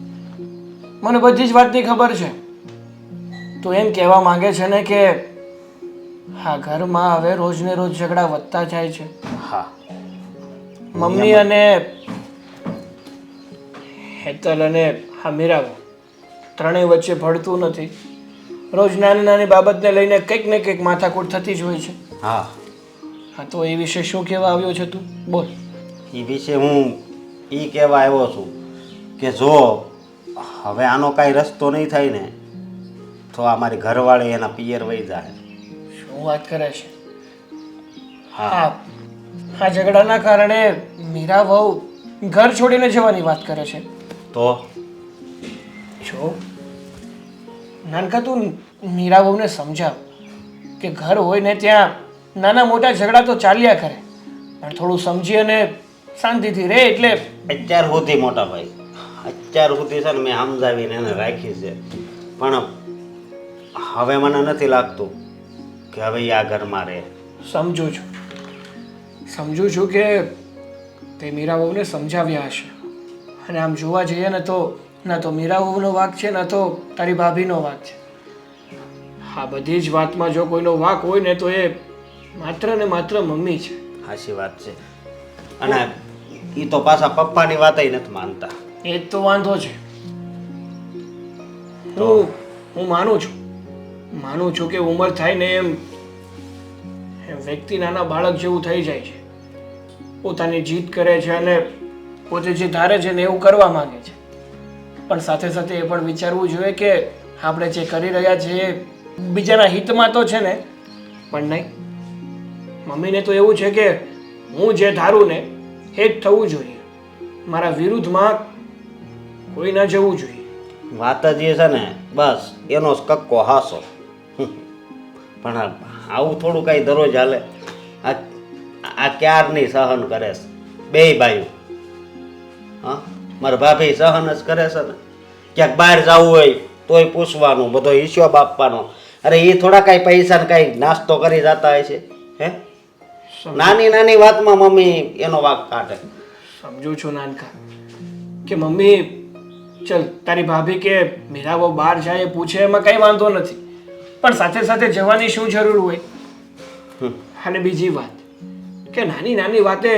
મને બધી જ વાતની ખબર છે. તો એમ કહેવા માંગે છે ને કે હા ઘરમાં હવે રોજને રોજ ઝઘડા વધતા જાય છે. હા મમ્મી અને હેતલ અને હા મીરાબા ત્રણેય વચ્ચે ભળતું નથી. રોજ નાની નાની બાબતને લઈને કંઈક ને કંઈક માથાકૂટ થતી જ હોય છે. હા હા તો એ વિશે શું કહેવા આવ્યો છે તું? બોલ. એ વિશે હું એ કહેવા આવ્યો છું કે જો હવે આનો કાંઈ રસ્તો નહીં થાય ને તો આ મારી ઘરવાળી એના પિયર વહી જાય. શું વાત કરે છે? હા હા આ ઝઘડાના કારણે મીરા વહુ ઘર છોડીને જવાની વાત કરે છે. તો જો નાનકા તું મીરા વહુને સમજાવ કે ઘર હોય ને ત્યાં નાના મોટા ઝઘડા તો ચાલ્યા કરે, પણ થોડું સમજી અને શાંતિથી રહે. એટલે અત્યાર સુધી મોટા ભાઈ અત્યાર સુધી છે ને મેં સમજાવીને એને રાખી છે, પણ હવે મને નથી લાગતું કે હવે એ આ ઘરમાં રહે. સમજુ છું કે તે મીરા વહુને સમજાવ્યા હશે. અને આમ જોવા જઈએ ને તો ના તો મીરા વહુનો વાંક છે ના તો તારી ભાભીનો વાંક છે. હા બધી જ વાતમાં જો કોઈનો વાંક હોય ને તો એ માત્ર ને માત્ર મમ્મી છે. સાચી વાત છે. અને એ તો પાછા પપ્પાની વાતય નથી માનતા. એ જ તો વાંધો છે. હું માનું છું કે ઉંમર થાય ને એમ વ્યક્તિ નાના બાળક જેવું થઈ જાય છે. પોતાની જીદ કરે છે અને પોતે જે ધારે છે ને એવું કરવા માંગે છે. પણ સાથે સાથે એ પણ વિચારવું જોઈએ કે આપણે જે કરી રહ્યા છીએ એ બીજાના હિતમાં તો છે ને, પણ નહીં. મમ્મીને તો એવું છે કે હું જે ધારું ને એ જ થવું જોઈએ. મારા વિરુદ્ધમાં કોઈ ના જવું જોઈએ. વાત જ એ છે ને બસ એનો જ કક્કો હાસો. પણ આવું થોડું કાંઈ દરરોજ હાલે. આ ક્યારની સહન કરે છે બેય બાયું. હા મારા ભાભી સહન જ કરે છે ને. ક્યાંક બહાર જવું હોય તોય પૂછવાનું, બધો હિસાબ આપવાનો. અરે એ થોડા કાંઈ પૈસા ને કાંઈ નાસ્તો કરી જતા હોય છે હે? નાની નાની વાતમાં મમ્મી એનો વાંક કાઢે. સમજુ છું નાનકા કે મમ્મી ચલ તારી ભાભી કે મીરા બહુ બહાર જાય એ પૂછે એમાં કંઈ વાંધો નથી, પણ સાથે સાથે જવાની શું જરૂર હોય? અને બીજી વાત કે નાની નાની વાતે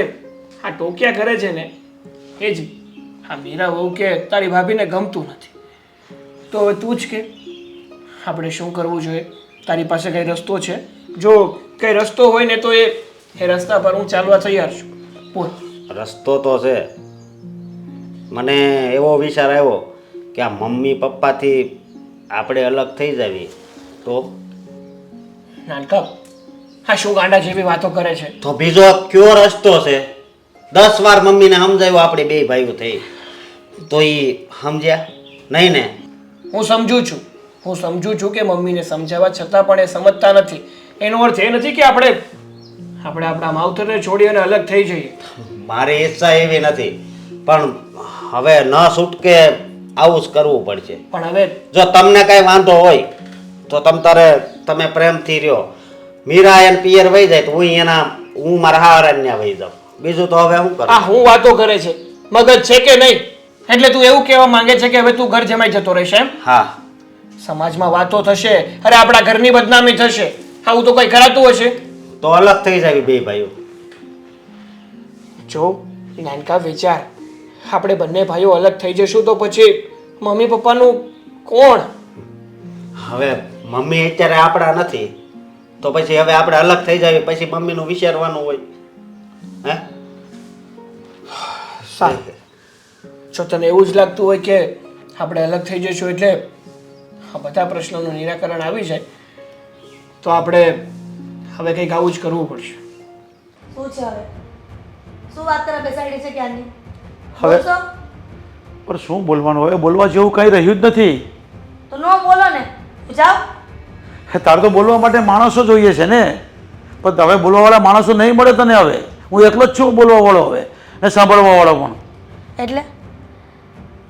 આ ટોક્યા કરે છે ને એ જ આ મીરા બહુ કે તારી ભાભીને ગમતું નથી. તો હવે તું જ કે આપણે શું કરવું જોઈએ? તારી પાસે કઈ રસ્તો છે? જો કઈ રસ્તો હોય ને તો એ રસ્તા પર હું ચાલવા તૈયાર છું. બોલ. રસ્તો તો છે. મને એવો વિચાર આવ્યો કે આ મમ્મી પપ્પાથી આપણે અલગ થઈ જવી તો. નાનકા હા શું ગાંડા જેવી વાતો કરે છે? તો બીજો કયો રસ્તો છે? 10 વાર મમ્મીને સમજાવ્યું આપણે બે ભાઈઓ થઈ તો એ સમજ્યા નહીં ને. હું સમજુ છું કે મમ્મીને સમજાવવા છતાં પણ એ સમજતા નથી. એનો અર્થ એ નથી કે આપણે આપણા માવતરને છોડી અને અલગ થઈ જઈએ. મારી ઈચ્છા એવી નથી, પણ હવે ન છૂટકે આવું જ કરવું પડશે. પણ હવે જો તમને કઈ વાંધો હોય તો તમે પ્રેમથી રહ્યો. મીરા એને પિયર વહી જાય તો હું મારા હારાન્યા વહી જાઉં. બીજું તો હવે શું કરું? આ હું વાતો કરે છે? મગજ છે કે નહીં? એટલે તું એવું કહેવા માંગે છે કે હવે તું ઘર જમાઈ જતો રહેશે એમ? હા. સમાજમાં વાતો થશે, અરે આપણા ઘરની બદનામી થશે. આવું તો કઈ કરાતું હશે? તો અલગ થઈ જાય બે ભાઈઓ. જો નાનકા વિચાર, આપણે બંને ભાઈઓ અલગ થઈ જશું તો પછી મમ્મી પપ્પાનું કોણ? હવે મમ્મી અત્યારે આપણા નથી તો પછી હવે આપણે અલગ થઈ જાય પછી મમ્મીનું વિચારવાનું હોય હે? સારું, જો તને એવું જ લાગતું હોય કે આપણે અલગ થઈ જઈશું એટલે આ બધા પ્રશ્નોનું નિરાકરણ આવી જાય તો આપણે હવે કંઈક આવું જ કરવું પડશે. શું છે હવે? શું વાત કરવા બેસાડી છે ક્યારની? હવે બોલશો? પણ શું બોલવાનું? હવે બોલવા જેવું કંઈ રહ્યું જ નથી. તો ન બોલો ને, જાઓ. તારે તો બોલવા માટે માણસો જોઈએ છે ને, પણ હવે બોલવાવાળા માણસો નહીં મળે તને. હવે હું એકલો જ છું બોલવા વાળો હવે ને સાંભળવા વાળો પણ. એટલે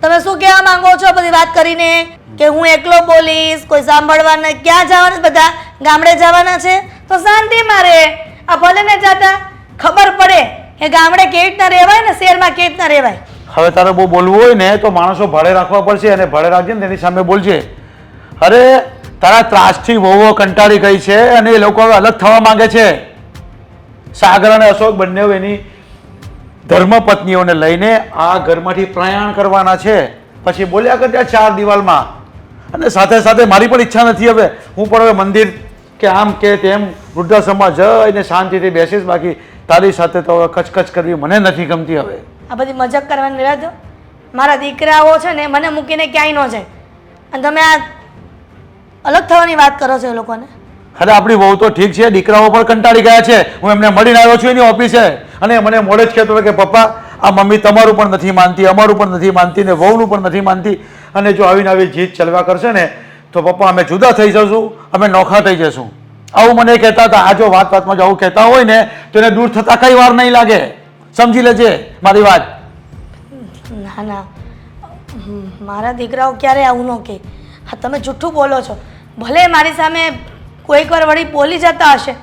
તમે શું કહેવા માંગો છો બધી વાત કરીને? કે હું એકલો બોલીશ, કોઈ સાંભળવા નહીં? ક્યાં જવાના? બધા ગામડે જવાના છે તો શાંતિમાં રહે. આ ભલે ને જાતા ખબર પડે કે ગામડે કેવી રીતના રહેવાય ને શહેરમાં કેવી રીતના રહેવાય. હવે તારે બહુ બોલવું હોય ને તો માણસો ભાડે રાખવા પડશે, અને ભાડે રાખજે ને તેની સામે બોલજે. અરે તારા ત્રાસથી વહુઓ કંટાળી ગઈ છે અને એ લોકો હવે અલગ થવા માંગે છે. સાગર અને અશોક બંને એની ધર્મપત્નીઓને લઈને આ ઘરમાંથી પ્રયાણ કરવાના છે. પછી બોલ્યા કરતા ચાર દિવાલમાં. અને સાથે સાથે મારી પણ ઈચ્છા નથી હવે, હું પણ હવે મંદિર કે આમ કે તેમ વૃદ્ધાશ્રમમાં જઈને શાંતિથી બેસીશ. બાકી તારી સાથે તો હવે કચકચ કરવી મને નથી ગમતી હવે. આ બધી મજાક કરવાની રહેવા દો. મારા દીકરાઓ છે ને મને મૂકીને ક્યાંય ન જાય, અને તમે આ અલગ થવાની વાત કરો છો એ લોકોને. અરે આપણી વહુ તો ઠીક છે, દીકરાઓ પણ કંટાળી ગયા છે. હું એમને મળીને આવ્યો છું એની ઓફિસે, અને મને મોડે જ કહેતો કે પપ્પા આ મમ્મી તમારું પણ નથી માનતી, અમારું પણ નથી માનતી, ને વહુનું પણ નથી માનતી, અને જો આવીને આવી જીત ચલવા કરશે ને તો પપ્પા અમે જુદા થઈ જશું, અમે નોખા થઈ જશું. આવું મને કહેતા હતા. આ જો વાતમાં જો આવું કહેતા હોય ને તો એને દૂર થતા કઈ વાર નહીં લાગે. સમજી લેજે મારી વાત. ના ના, મારા દીકરાઓ ક્યારે આવું ન કહે. હા તમે જૂઠું બોલો છો. ભલે મારી સામે કોઈક વાર વળી બોલી જતા હશે,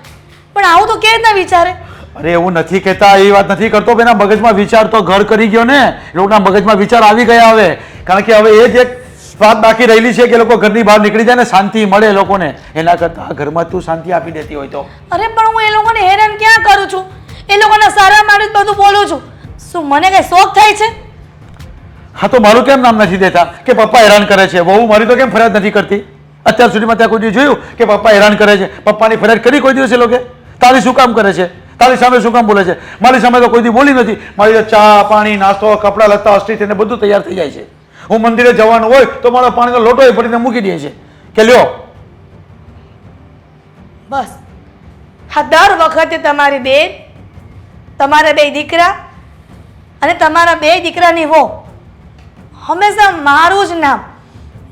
પણ આવું તો કેવી રીતના વિચારે? અરે એવું નથી કહેતા, એ વાત નથી કરતો. એના મગજમાં વિચાર તો ઘર કરી ગયો ને, એ લોકોના મગજમાં વિચાર આવી ગયા હવે. કારણ કે હવે એ જ એક વાત બાકી રહેલી છે કે લોકો ઘરની બહાર નીકળી જાય ને શાંતિ મળે લોકોને. એના કરતાં આ ઘરમાં તું શાંતિ આપી દેતી હોય તો. અરે પણ હું એ લોકોને હેરાન ક્યાં કરું છું? એ લોકોના સારા માટે જ બધું બોલું છું. શું મને કઈ શોખ થાય છે? હા તો મારું કેમ નામ નથી દેતા કે પપ્પા હેરાન કરે છે? વહુ મારી તો કેમ ફરિયાદ નથી કરતી? અત્યાર સુધીમાં ત્યાં કોઈ દિવસ જોયું કે પપ્પા હેરાન કરે છે? પપ્પાની ફરિયાદ કરી કોઈ દિવસ એ લોકો? તારી શું કામ કરે છે? તારી સામે શું કામ બોલે છે? મારી સામે તો કોઈ દી બોલી નથી. મારી તો ચા પાણી નાસ્તો કપડાં લત્તા અસ્ત્રી થઈને બધું તૈયાર થઈ જાય છે. હું મંદિરે જવાનું હોય તો મારો પાણીનો લોટો એ ભરીને મૂકી દે છે કે લ્યો. બસ હા, દર વખતે તમારી બેન, તમારા બે દીકરા અને તમારા બે દીકરાની વહુ હંમેશા મારું જ નામ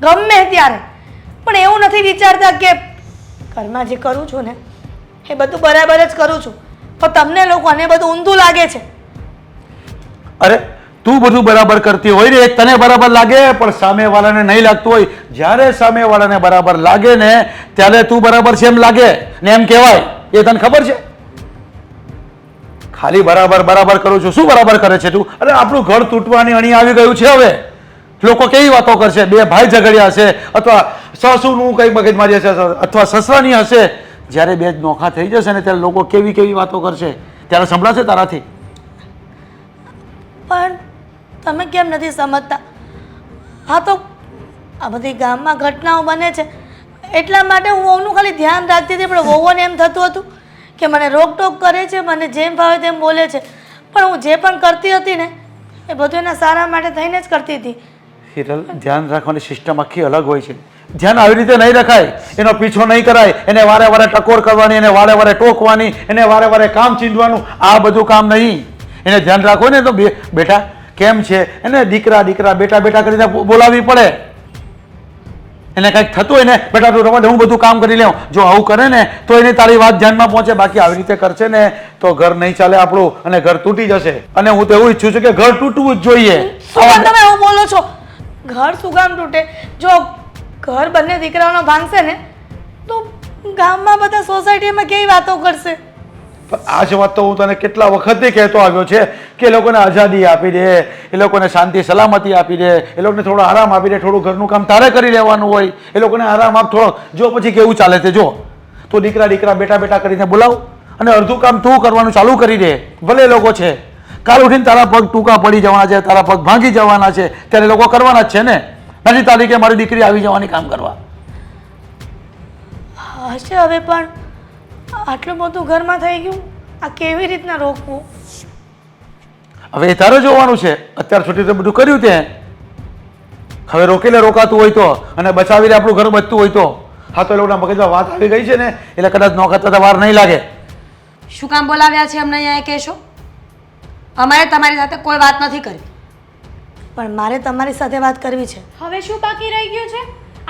ગમે ત્યારે. પણ એવું નથી વિચારતા કે ઘરમાં જે કરું છું ને એ બધું બરાબર જ કરું છું, તો તમને લોકોને બધું ઊંધું લાગે છે. અરે તું બધું બરાબર કરતી હોય ને તને બરાબર લાગે, પણ સામેવાળાને નહીં લાગતું હોય. જ્યારે સામેવાળાને બરાબર લાગે ને ત્યારે તું બરાબર છે એમ લાગે ને એમ કહેવાય. એ તને ખબર છે? ખાલી બરાબર બરાબર કરું છું. શું બરાબર કરે છે તું? અરે આપણું ઘર તૂટવાની અણી આવી ગયું છે હવે. લોકો કેવી વાતો કરશે? બે ભાઈ ઝઘડ્યા હશે, અથવા સાસુનું કંઈ મગજમારી હશે, અથવા સસરાની હશે. જ્યારે બે નોખા થઈ જશે ને ત્યારે લોકો કેવી કેવી વાતો કરશે ત્યારે સંભળાશે તારાથી. પણ તમે કેમ નથી સમજતા? હા તો આ બધી ગામમાં ઘટનાઓ બને છે એટલા માટે હું વહુનું ખાલી ધ્યાન રાખતી હતી, પણ વહુઓને એમ થતું હતું કે મને રોકટોક કરે છે, મને જેમ ફાવે તેમ બોલે છે. પણ હું જે પણ કરતી હતી ને એ બધું એના સારા માટે થઈને જ કરતી હતી. હિરલ, ધ્યાન રાખવાની સિસ્ટમ આખી અલગ હોય છે. ધ્યાન આવી રીતે નહીં રખાય, એનો પીછો નહીં કરાય, એને વારે વારે ટકોર કરવાની, એને વારે વારે ટોકવાની, એને વારે વારે કામ ચીંધવાનું, આ બધું કામ નહીં. એને ધ્યાન રાખો ને તો બેટા કેમ છે એને દીકરા દીકરા બેટા બેટા કરીને બોલાવવી પડે. એને કંઈક થતું હોય ને બેટા તું રવા દે, હું બધું કામ કરી લઉં. જો આવું કરે ને તો એની તારી વાત ધ્યાનમાં પહોંચે. બાકી આવી રીતે કરશે ને તો ઘર નહીં ચાલે આપણું, અને ઘર તૂટી જશે. અને હું તો એવું ઈચ્છું છું કે ઘર તૂટવું જ જોઈએ. શું તમે એવું બોલો છો? ઘર શું કામ તૂટે? જો ઘર બંને દીકરાઓનો ભાંગશે ને તો ગામમાં બધા સોસાયટીમાં કેવી વાતો કરશે? આ જ વાત તો હું તને કેટલા વખતથી કહેતો આવ્યો છે કે એ લોકોને આઝાદી આપી દે, એ લોકોને શાંતિ સલામતી આપી દે, એ લોકોને થોડો આરામ આપી દે. થોડું ઘરનું કામ તારે કરી લેવાનું હોય, એ લોકોને આરામ આપ થોડો. જો પછી કેવું ચાલે તે જો. તું દીકરા દીકરા બેટા બેટા કરીને બોલાવ અને અડધું કામ તું કરવાનું ચાલુ કરી દે. ભલે લોકો છે કાલ ઉઠીને તારા પગ ટૂંકા પડી જવાના છે, તારા પગ ભાંગી જવાના છે, ત્યારે લોકો કરવાના જ છે ને. નથી તારીખે મારી દીકરી આવી જવાની કામ કરવા. હશે હવે, પણ આટલું બધું ઘરમાં થઈ ગયું, આ કેવી રીતના રોકવું? હવે એ તારે જોવાનું છે. અત્યાર સુધી તો બધું કર્યું તે, હવે રોકેલે રોકાતું હોય તો, અને બચાવીને આપણું ઘર બચતું હોય તો. હા તો એ લોકોના મગજમાં વાત આવી ગઈ છે ને એટલે કદાચ નોખા થતા વાર નહીં લાગે. શું કામ બોલાવ્યા છે અમને અહીંયા કહેશો? અમારે તમારી સાથે કોઈ વાત નથી કરવી. પણ મારે તમારી સાથે વાત કરવી છે. હવે શું બાકી રહી ગયું છે?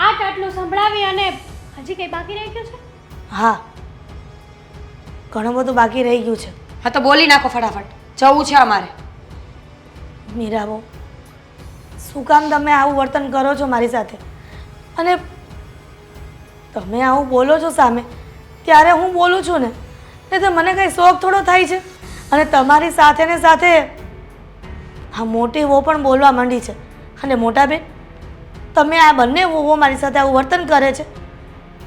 આટલું સંભળાવી અને હજી કંઈ બાકી રહી ગયું છે? હા, ઘણું બધું બાકી રહી ગયું છે. હા તો બોલી નાખો ફટાફટ, જવું છે અમારે. મીરાબો, શું કામ તમે આવું વર્તન કરો છો મારી સાથે? અને તમે આવું બોલો છો સામે, ત્યારે હું બોલું છું ને એટલે મને કંઈ શોખ થોડો થાય છે. અને તમારી સાથે ને સાથે આ મોટી વહુ પણ બોલવા માંડી છે. અને મોટા બેન, તમે આ બંને વહુઓ મારી સાથે આવું વર્તન કરે છે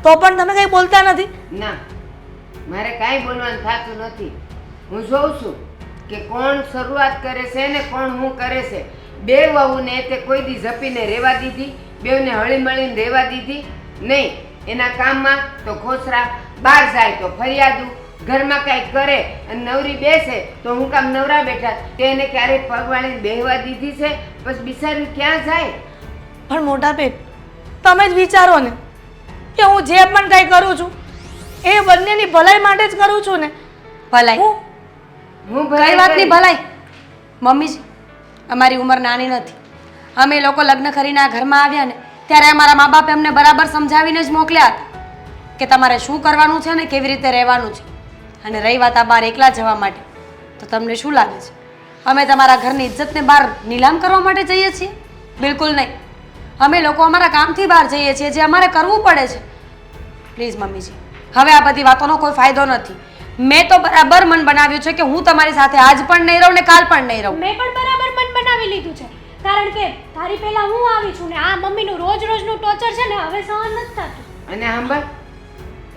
તો પણ તમે કંઈ બોલતા નથી. ના, મારે કાંઈ બોલવાનું થતું નથી. હું જોઉં છું કે કોણ શરૂઆત કરે છે ને કોણ હું કરે છે. બે વહુને તે કોઈ દી ઝપીને રહેવા દીધી, બેવને હળીમળીને રહેવા દીધી નહીં. એના કામમાં તો ખોસરા, બહાર જાય તો ફરિયાદું, ઘરમાં કાંઈ કરે અને નવરી બેસે તો હું કામ નવરા બેઠા, તે એને ક્યારેય પગવાળીને બેહવા દીધી છે? પછી બિચારી ક્યાં જાય? પણ મોટા બેન, તમે જ વિચારો ને કે હું જે પણ કંઈ કરું છું એ બંનેની ભલાઈ માટે જ કરું છું ને. ભલાઈ? હું કઈ વાતની ભલાઈ? મમ્મીજી, અમારી ઉંમર નાની નથી. અમે લોકો લગ્ન કરીને આ ઘરમાં આવ્યા ને ત્યારે અમારા મા બાપે અમને બરાબર સમજાવીને જ મોકલ્યા હતા કે તમારે શું કરવાનું છે ને કેવી રીતે રહેવાનું છે. અને રહી વાત આ બહાર એકલા જવા માટે, તો તમને શું લાગે છે અમે તમારા ઘરની ઇજ્જતને બહાર નીલામ કરવા માટે જઈએ છીએ? બિલકુલ નહીં. અમે લોકો અમારા કામથી બહાર જઈએ છીએ, જે અમારે કરવું પડે છે. પ્લીઝ મમ્મીજી, હવે આ બધી વાતોનો કોઈ ફાયદો નથી. મેં તો બરાબર મન બનાવ્યું છે કે હું તમારી સાથે આજ પણ નહીં રહું ને કાલ પણ નહીં રહું. મેં પણ બરાબર મન બનાવી લીધું છે, કારણ કે તારી પહેલા હું આવી છું ને આ મમ્મીનું રોજ રોજનું ટોર્ચર છે ને હવે સહન નથી થતું. અને સાંભળ,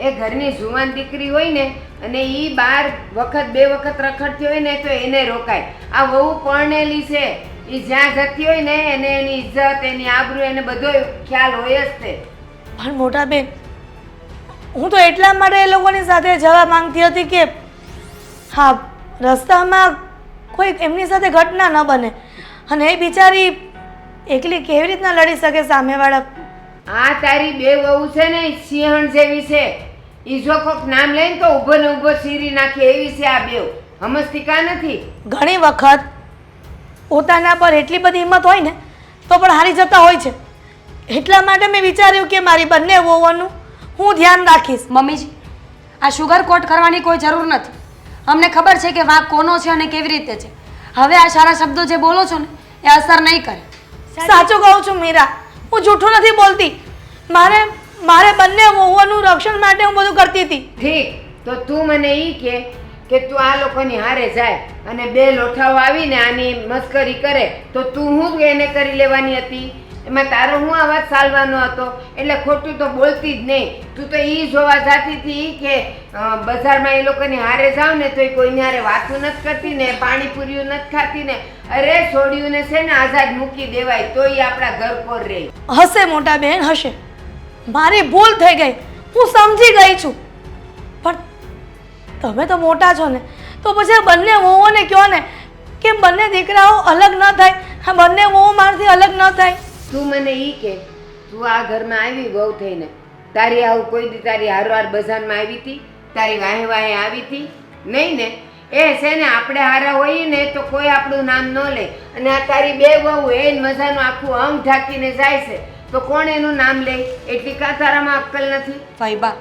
એ ઘરની જુવાન દીકરી હોય ને અને એ બાર વખત બે વખત રખડતી હોય ને તો એને રોકાય. આ વહુ પરણેલી છે, એ જ્યાં જતી હોય ને એને એની ઇજ્જત, એની આબરૂ, એને બધો ખ્યાલ હોય જ તે. પણ મોટા બેન, હું તો એટલા માટે એ લોકોની સાથે જવા માંગતી હતી કે હા, રસ્તામાં કોઈ એમની સાથે ઘટના ન બને. અને એ બિચારી એકલી કેવી રીતના લડી શકે સામેવાળા? આ તારી બે વહુ છે ને ઈ સિંહણ જેવી છે. ઈ જો કોક નામ લઈને તો ઊભો ને ઊભો ચીરી નાખે એવી છે આ બેવ. સમજતી કા નથી? ઘણી વખત પોતાના પર એટલી બધી હિંમત હોય ને તો પણ હારી જતા હોય છે. એટલા માટે મેં વિચાર્યું કે મારી બંને વહુઓનું હું ધ્યાન રાખીશ. મમ્મીજી, આ શુગર કોટ કરવાની કોઈ જરૂર નથી. અમને ખબર છે કે વાંક કોનો છે અને કેવી રીતે છે. હવે આ સારા શબ્દો જે બોલો છો ને એ અસર નહીં કરે. સાચું કહું છું મીરા, હું જૂઠું નથી બોલતી. મારે બંને વહુઓનું રક્ષણ માટે હું બધું કરતી હતી. ઠીક, તો તું મને ઈ કે તું આ લોકોની હારે જાય અને બે લોઠાઓ આવીને આની મસ્કરી કરે તો તું હું એને કરી લેવાની હતી? એમાં તારો હું આ વાત ચાલવાનો હતો? એટલે ખોટું તો બોલતી જ નહીં. તું તો ઈ જોવા જાતી હતી કે બજારમાં એ લોકોની હારે જાવ ને તો એ કોઈની હારે વાતું નથી કરતી ને પાણીપુરીઓ નથી ખાતી ને. અરે છોડ્યું ને છે ને આઝાદ મૂકી દેવાય તો એ આપણા ઘર પર રહે. હશે મોટા બેન, હશે. મારી ભૂલ થઈ ગઈ, હું સમજી ગઈ છું. પણ તમે તો મોટા છો ને, તો પછી આ બંને વહુઓને કહો ને કે બંને દીકરાઓ અલગ ન થાય, આ બંને વહુ મારાથી અલગ ન થાય. તું મને ઈ કે તું આ ઘરમાં આવી વહુ થઈને, તારી આવું કોઈ દી તારી હારવાર બજારમાં આવી હતી? તારી વાહે વાહે આવી હતી? નહીં ને. એ છે ને આપણે હારા હોઈએ ને તો કોઈ આપણું નામ ન લે. અને આ તારી બે વહુ એ મજાનું આખું અંગ ઢાંકીને જાય છે તો કોણ એનું નામ લે? એટલી કા તારામાં અક્કલ નથી? ફઈબા,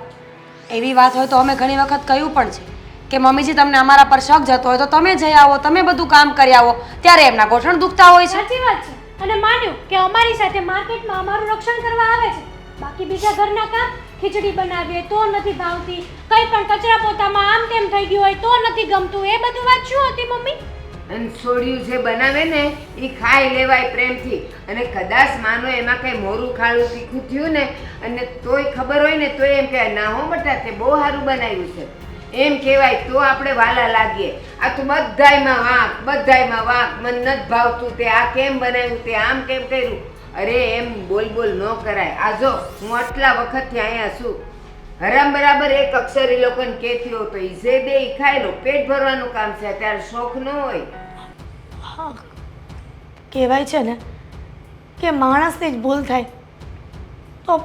એવી વાત હોય તો અમે ઘણી વખત કહ્યું પણ છે કે મમ્મીજી તમને અમારા પર શક જતો હોય તો તમે જઈ આવો, તમે બધું કામ કરી આવો. ત્યારે એમના ગોઠણ દુખતા હોય છે. સાચી વાત છે. અને માન્યું કે અમારી સાથે માર્કેટમાં અમારું રક્ષણ કરવા આવે છે, બાકી બીજા ઘરના કામ, ખીચડી બનાવીએ તો નથી ભાવતી, કંઈ પણ કચરા પોતામાં આમ તેમ થઈ ગયું હોય તો નથી ગમતું. એ બધું વાત શું હતી મમ્મી? અને છોડ્યું જે બનાવે ને એ ખાઈ લેવાય પ્રેમથી. અને કદાચ માનો એમાં કંઈ મોરું ખાડું તીખું થયું ને અને તોય ખબર હોય ને તો એમ કહેવાય ના હો બટા તે બહુ સારું બનાવ્યું છે એમ કહેવાય તો આપણે વાલા લાગીએ. આ તું બધાયમાં વાંક, મને નથી ભાવતું, તે આ કેમ બનાવ્યું, તે આમ કેમ કર્યું. અરે એમ બોલ ન કરાય. આ જો હું આટલા વખતથી અહીંયા છું, હરામ બરાબર એક અક્ષર એ લોકોને કહેતી હો તો ઈ જે દે ઈ ખાઈ લો. પેટ ભરવાનું કામ છે, ત્યારે શોખ ન હોય. કહેવાય છે ને કે માણસની જ ભૂલ થાય, તો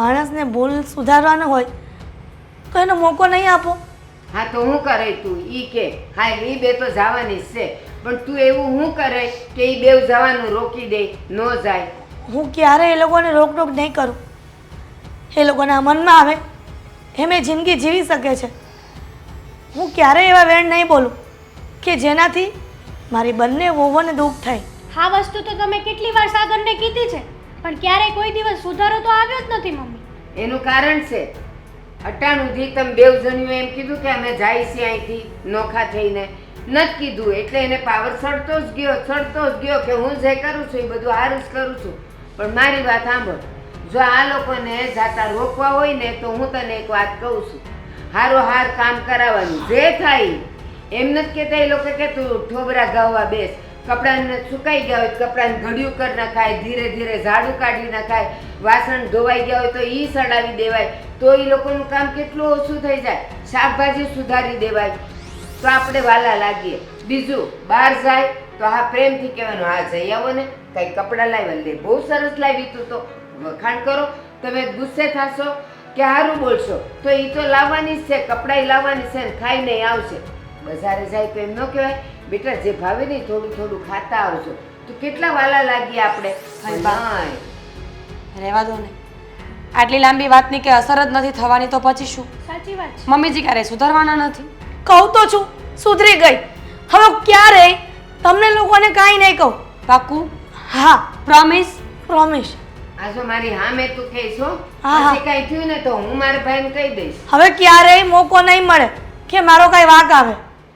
માણસને ભૂલ સુધારવાનો હોય તો એનો મોકો નહીં આપો. હા તો હું કરે તું ઈ કે હા ઈ બે તો જવાની જ છે, પણ તું એવું હું કરે કે ઈ બેવ જવાનું રોકી દે, ન જાય? હું ક્યારે એ લોકોને રોકટોક નહીં કરું. એ લોકોના મનમાં આવે એમ એ જિંદગી જીવી શકે છે. હું ક્યારેય એવા વેણ નહીં બોલું કે જેનાથી મારી બંને વહુઓને દુઃખ થાય. આ વસ્તુ તો તમે કેટલી વાર સાગરને કીધી છે, પણ ક્યારેય કોઈ દિવસ સુધારો તો આવ્યો જ નથી મમ્મી. એનું કારણ છે અટાણુંથી તમે બેવ જણ્યું એમ કીધું કે અમે જાય છીએ અહીંથી નોખા થઈને નથી કીધું એટલે એને પાવર ચડતો જ ગયો કે હું જે કરું છું એ બધું હારું જ કરું છું. પણ મારી વાત સાંભળ, જો આ લોકોને જાતા રોકવા હોય ને તો હું તને એક વાત કહું છું, હારો હાર કામ કરાવવાનું જે થાય એમ નથી કહેતા એ લોકો કે તું ઠોબરા ગાવા બેસ, કપડાને સુકાઈ ગયા હોય કપડાને ઘડિયું કરી નખાય, ધીરે ધીરે ઝાડુ કાઢી નખાય, વાસણ ધોવાઈ ગયા હોય તો એ સડાવી દેવાય, તો એ લોકોનું કામ કેટલું ઓછું થઈ જાય. શાકભાજી સુધારી દેવાય તો આપણે વાલા લાગીએ. બીજું બહાર જાય તો હા પ્રેમથી કહેવાનું, હા જઈ આવો ને, કંઈ કપડાં લાવ્યા લે, બહુ સરસ લાવી તું તો, વખાણ કરો. તમે ગુસ્સે થશો કે સારું બોલશો તો એ તો લાવવાની જ છે, કપડાં લાવવાની છે ને ખાઈને આવશે. બજારે જાય તો એમ ન કહેવાય બેટા જે ભાવે ને થોડું થોડું ખાતા આવજો, તો કેટલા વાલા લાગીએ આપણે. રહેવા દો ને, આટલી લાંબી વાતની કે અસર જ નથી થવાની તો પછી શું? સાચી વાત છે. મમ્મીજી ક્યારે સુધરવાના નથી. કહું તો છું સુધરી ગઈ. હવે ક્યારે તમને લોકોને કાંઈ નહીં કહું. પાક્કું? હા, પ્રોમિસ? પ્રોમિસ. આ જો મારી સામે તું કહીશ હો, હા, હા. પછી કાંઈ થયું ને તો હું મારા ભાઈને કહી દઈશ. હવે ક્યારેય મોકો નહીં મળે કે મારો કાંઈ વાંક આવે.